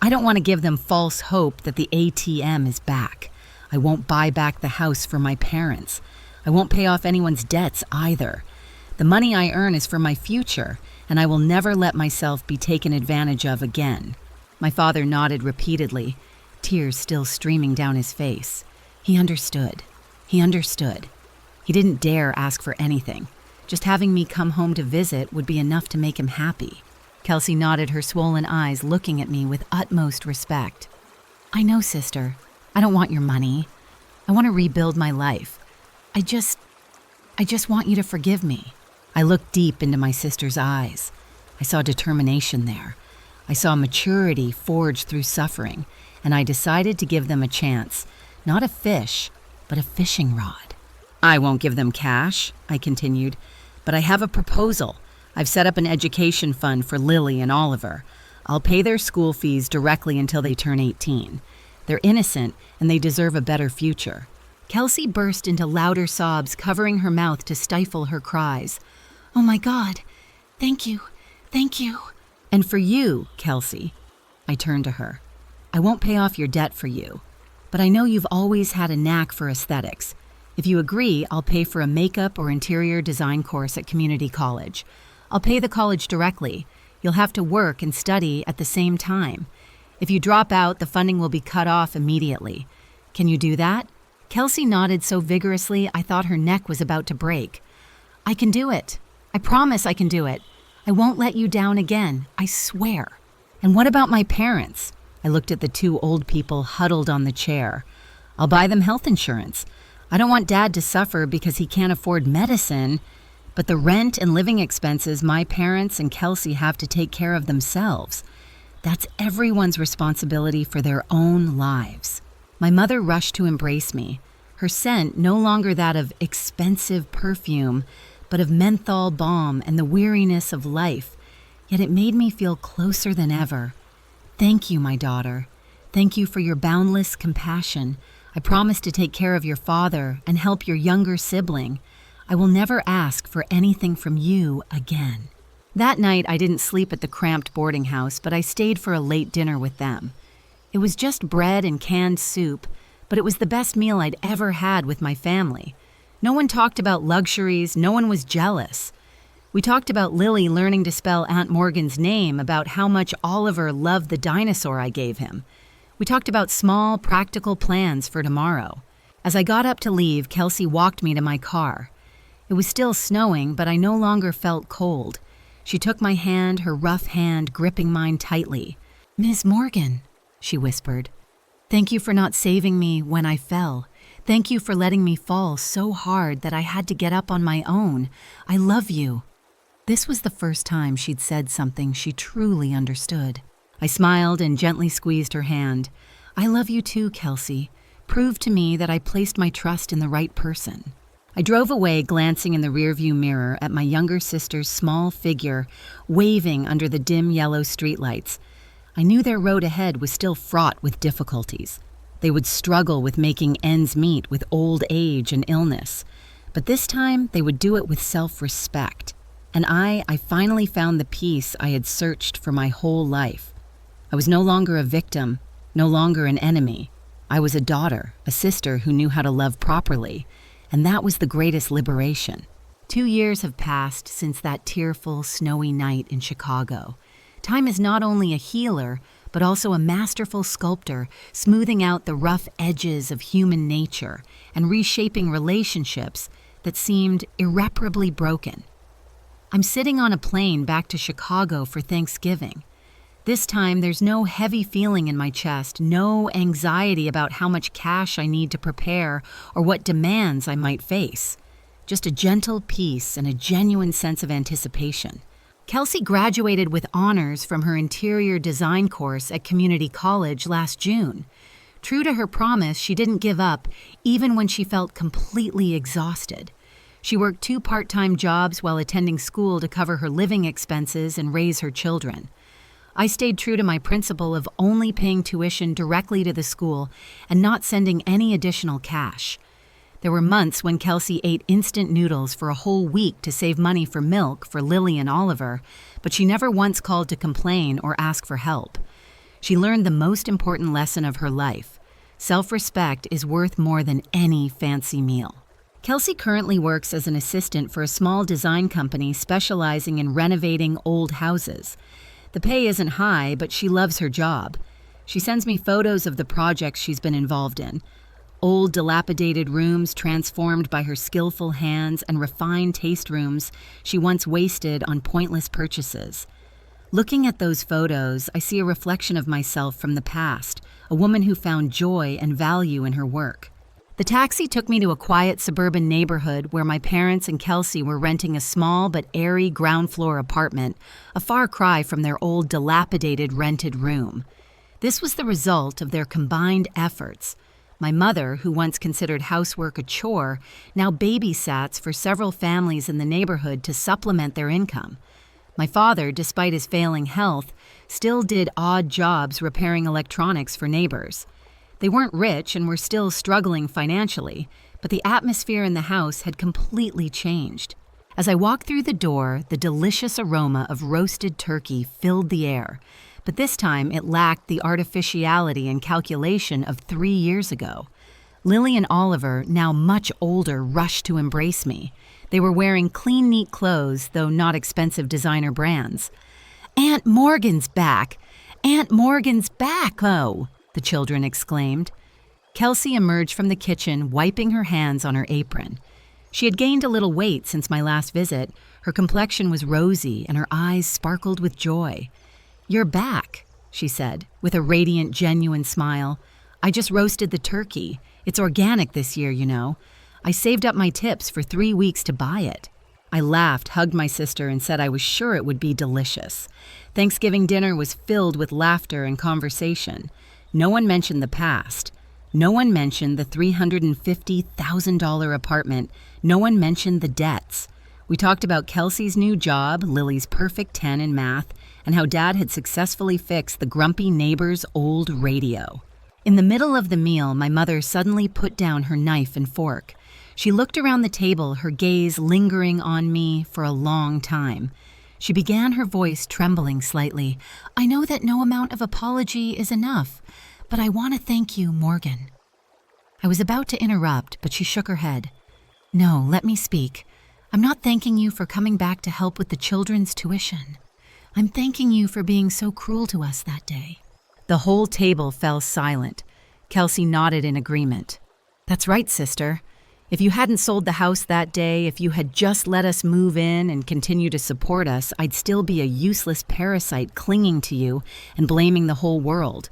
I don't want to give them false hope that the ATM is back. I won't buy back the house for my parents. I won't pay off anyone's debts either. The money I earn is for my future, and I will never let myself be taken advantage of again. My father nodded repeatedly, tears still streaming down his face. He understood. He understood. He didn't dare ask for anything. Just having me come home to visit would be enough to make him happy. Kelsey nodded her swollen eyes, looking at me with utmost respect. I know, sister. I don't want your money. I want to rebuild my life. I just want you to forgive me. I looked deep into my sister's eyes. I saw determination there. I saw maturity forged through suffering, and I decided to give them a chance. Not a fish, but a fishing rod. I won't give them cash, I continued, but I have a proposal. I've set up an education fund for Lily and Oliver. I'll pay their school fees directly until they turn 18. They're innocent, and they deserve a better future. Kelsey burst into louder sobs, covering her mouth to stifle her cries. Oh my God, thank you, thank you. And for you, Kelsey, I turned to her. I won't pay off your debt for you, but I know you've always had a knack for aesthetics. If you agree, I'll pay for a makeup or interior design course at community college. I'll pay the college directly. You'll have to work and study at the same time. If you drop out, the funding will be cut off immediately. Can you do that? Kelsey nodded so vigorously I thought her neck was about to break. I can do it. I promise I can do it. I won't let you down again. I swear. And what about my parents? I looked at the two old people huddled on the chair. I'll buy them health insurance. I don't want Dad to suffer because he can't afford medicine, but the rent and living expenses my parents and Kelsey have to take care of themselves. That's everyone's responsibility for their own lives. My mother rushed to embrace me, her scent no longer that of expensive perfume, but of menthol balm and the weariness of life, yet it made me feel closer than ever. Thank you, my daughter. Thank you for your boundless compassion. I promise to take care of your father and help your younger sibling. I will never ask for anything from you again. That night, I didn't sleep at the Cramped boarding house, but I stayed for a late dinner with them. It was just bread and canned soup, but it was the best meal I'd ever had with my family. No one talked about luxuries, no one was jealous. We talked about Lily learning to spell Aunt Morgan's name, about how much Oliver loved the dinosaur I gave him. We talked about small, practical plans for tomorrow. As I got up to leave, Kelsey walked me to my car. It was still snowing, but I no longer felt cold. She took my hand, her rough hand gripping mine tightly. Miss Morgan, she whispered. Thank you for not saving me when I fell. Thank you for letting me fall so hard that I had to get up on my own. I love you. This was the first time she'd said something she truly understood. I smiled and gently squeezed her hand. I love you too, Kelsey. Prove to me that I placed my trust in the right person. I drove away, glancing in the rearview mirror at my younger sister's small figure waving under the dim yellow streetlights. I knew their road ahead was still fraught with difficulties. They would struggle with making ends meet with old age and illness. But this time, they would do it with self-respect. And I finally found the peace I had searched for my whole life. I was no longer a victim, no longer an enemy. I was a daughter, a sister who knew how to love properly. And that was the greatest liberation. 2 years have passed since that tearful, snowy night in Chicago. Time is not only a healer, but also a masterful sculptor, smoothing out the rough edges of human nature and reshaping relationships that seemed irreparably broken. I'm sitting on a plane back to Chicago for Thanksgiving. This time, there's no heavy feeling in my chest, no anxiety about how much cash I need to prepare or what demands I might face. Just a gentle peace and a genuine sense of anticipation. Kelsey graduated with honors from her interior design course at community college last June. True to her promise, she didn't give up, even when she felt completely exhausted. She worked 2 part-time jobs while attending school to cover her living expenses and raise her children. I stayed true to my principle of only paying tuition directly to the school and not sending any additional cash. There were months when Kelsey ate instant noodles for a whole week to save money for milk for Lily and Oliver, but she never once called to complain or ask for help. She learned the most important lesson of her life. Self-respect is worth more than any fancy meal. Kelsey currently works as an assistant for a small design company specializing in renovating old houses. The pay isn't high, but she loves her job. She sends me photos of the projects she's been involved in. Old, dilapidated rooms transformed by her skillful hands and refined taste rooms she once wasted on pointless purchases. Looking at those photos, I see a reflection of myself from the past, a woman who found joy and value in her work. The taxi took me to a quiet suburban neighborhood where my parents and Kelsey were renting a small but airy ground-floor apartment, a far cry from their old dilapidated rented room. This was the result of their combined efforts. My mother, who once considered housework a chore, now babysats for several families in the neighborhood to supplement their income. My father, despite his failing health, still did odd jobs repairing electronics for neighbors. They weren't rich and were still struggling financially, but the atmosphere in the house had completely changed. As I walked through the door, the delicious aroma of roasted turkey filled the air, but this time it lacked the artificiality and calculation of 3 years ago. Lily and Oliver, now much older, rushed to embrace me. They were wearing clean, neat clothes, though not expensive designer brands. "Aunt Morgan's back! Aunt Morgan's back, oh!" the children exclaimed. Kelsey emerged from the kitchen, wiping her hands on her apron. She had gained a little weight since my last visit. Her complexion was rosy, and her eyes sparkled with joy. "You're back," she said, with a radiant, genuine smile. "I just roasted the turkey. It's organic this year, you know. I saved up my tips for 3 weeks to buy it." I laughed, hugged my sister, and said I was sure it would be delicious. Thanksgiving dinner was filled with laughter and conversation. No one mentioned the past. No one mentioned the $350,000 apartment. No one mentioned the debts. We talked about Kelsey's new job, Lily's perfect 10 in math, and how Dad had successfully fixed the grumpy neighbor's old radio. In the middle of the meal, my mother suddenly put down her knife and fork. She looked around the table, her gaze lingering on me for a long time. She began, her voice trembling slightly. "I know that no amount of apology is enough, but I want to thank you, Morgan." I was about to interrupt, but she shook her head. "No, let me speak. I'm not thanking you for coming back to help with the children's tuition. I'm thanking you for being so cruel to us that day." The whole table fell silent. Kelsey nodded in agreement. "That's right, sister. If you hadn't sold the house that day, if you had just let us move in and continue to support us, I'd still be a useless parasite clinging to you and blaming the whole world.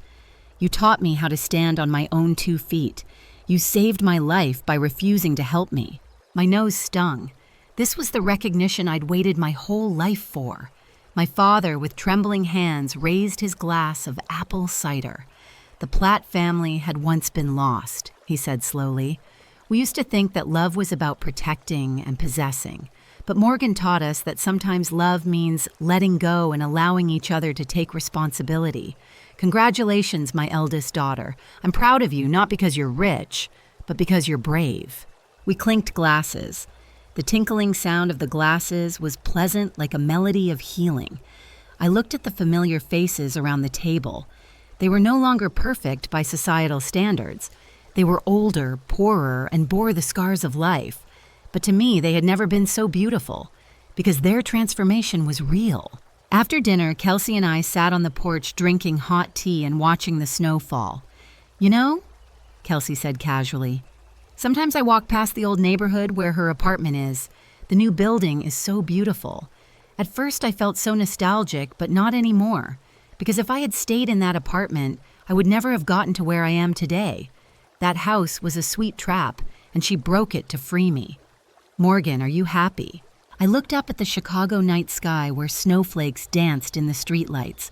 You taught me how to stand on my own 2 feet. You saved my life by refusing to help me." My nose stung. This was the recognition I'd waited my whole life for. My father, with trembling hands, raised his glass of apple cider. "The Platt family had once been lost," he said slowly. "We used to think that love was about protecting and possessing, but Morgan taught us that sometimes love means letting go and allowing each other to take responsibility. Congratulations, my eldest daughter. I'm proud of you, not because you're rich, but because you're brave." We clinked glasses. The tinkling sound of the glasses was pleasant, like a melody of healing. I looked at the familiar faces around the table. They were no longer perfect by societal standards. They were older, poorer, and bore the scars of life. But to me, they had never been so beautiful, because their transformation was real. After dinner, Kelsey and I sat on the porch drinking hot tea and watching the snow fall. "You know," Kelsey said casually, "sometimes I walk past the old neighborhood where her apartment is. The new building is so beautiful. At first I felt so nostalgic, but not anymore, Because if I had stayed in that apartment, I would never have gotten to where I am today. That house was a sweet trap, and she broke it to free me. Morgan, are you happy? I looked up at the Chicago night sky where snowflakes danced in the streetlights.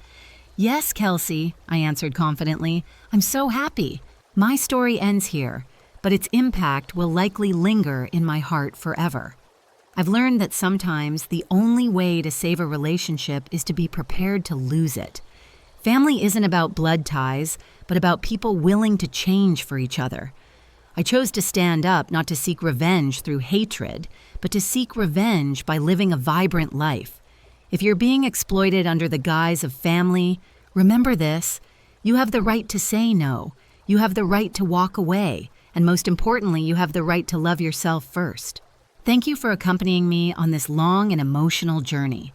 Yes, Kelsey, I answered confidently. I'm so happy. My story ends here, but its impact will likely linger in my heart forever. I've learned that sometimes the only way to save a relationship is to be prepared to lose it. Family isn't about blood ties, but about people willing to change for each other. I chose to stand up not to seek revenge through hatred, but to seek revenge by living a vibrant life. If you're being exploited under the guise of family, remember this: you have the right to say no, you have the right to walk away, and most importantly, you have the right to love yourself first. Thank you for accompanying me on this long and emotional journey.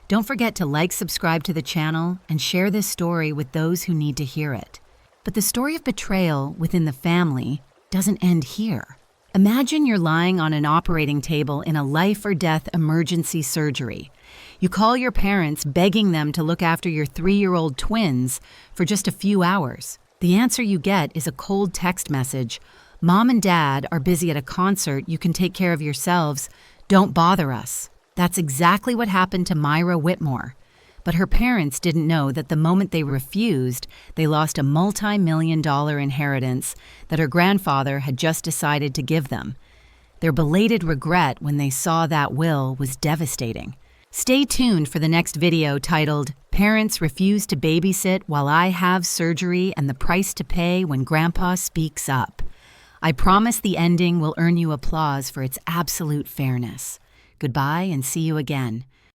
Don't forget to like, subscribe to the channel, and share this story with those who need to hear it. But the story of betrayal within the family doesn't end here. Imagine you're lying on an operating table in a life or death emergency surgery. You call your parents begging them to look after your 3-year-old twins for just a few hours. The answer you get is a cold text message. Mom and Dad are busy at a concert. You can take care of yourselves. Don't bother us. That's exactly what happened to Myra Whitmore. But her parents didn't know that the moment they refused, they lost a multi-million-dollar inheritance that her grandfather had just decided to give them. Their belated regret when they saw that will was devastating. Stay tuned for the next video titled, "Parents Refuse to Babysit While I Have Surgery and the Price to Pay When Grandpa Speaks Up." I promise the ending will earn you applause for its absolute fairness. Goodbye and see you again.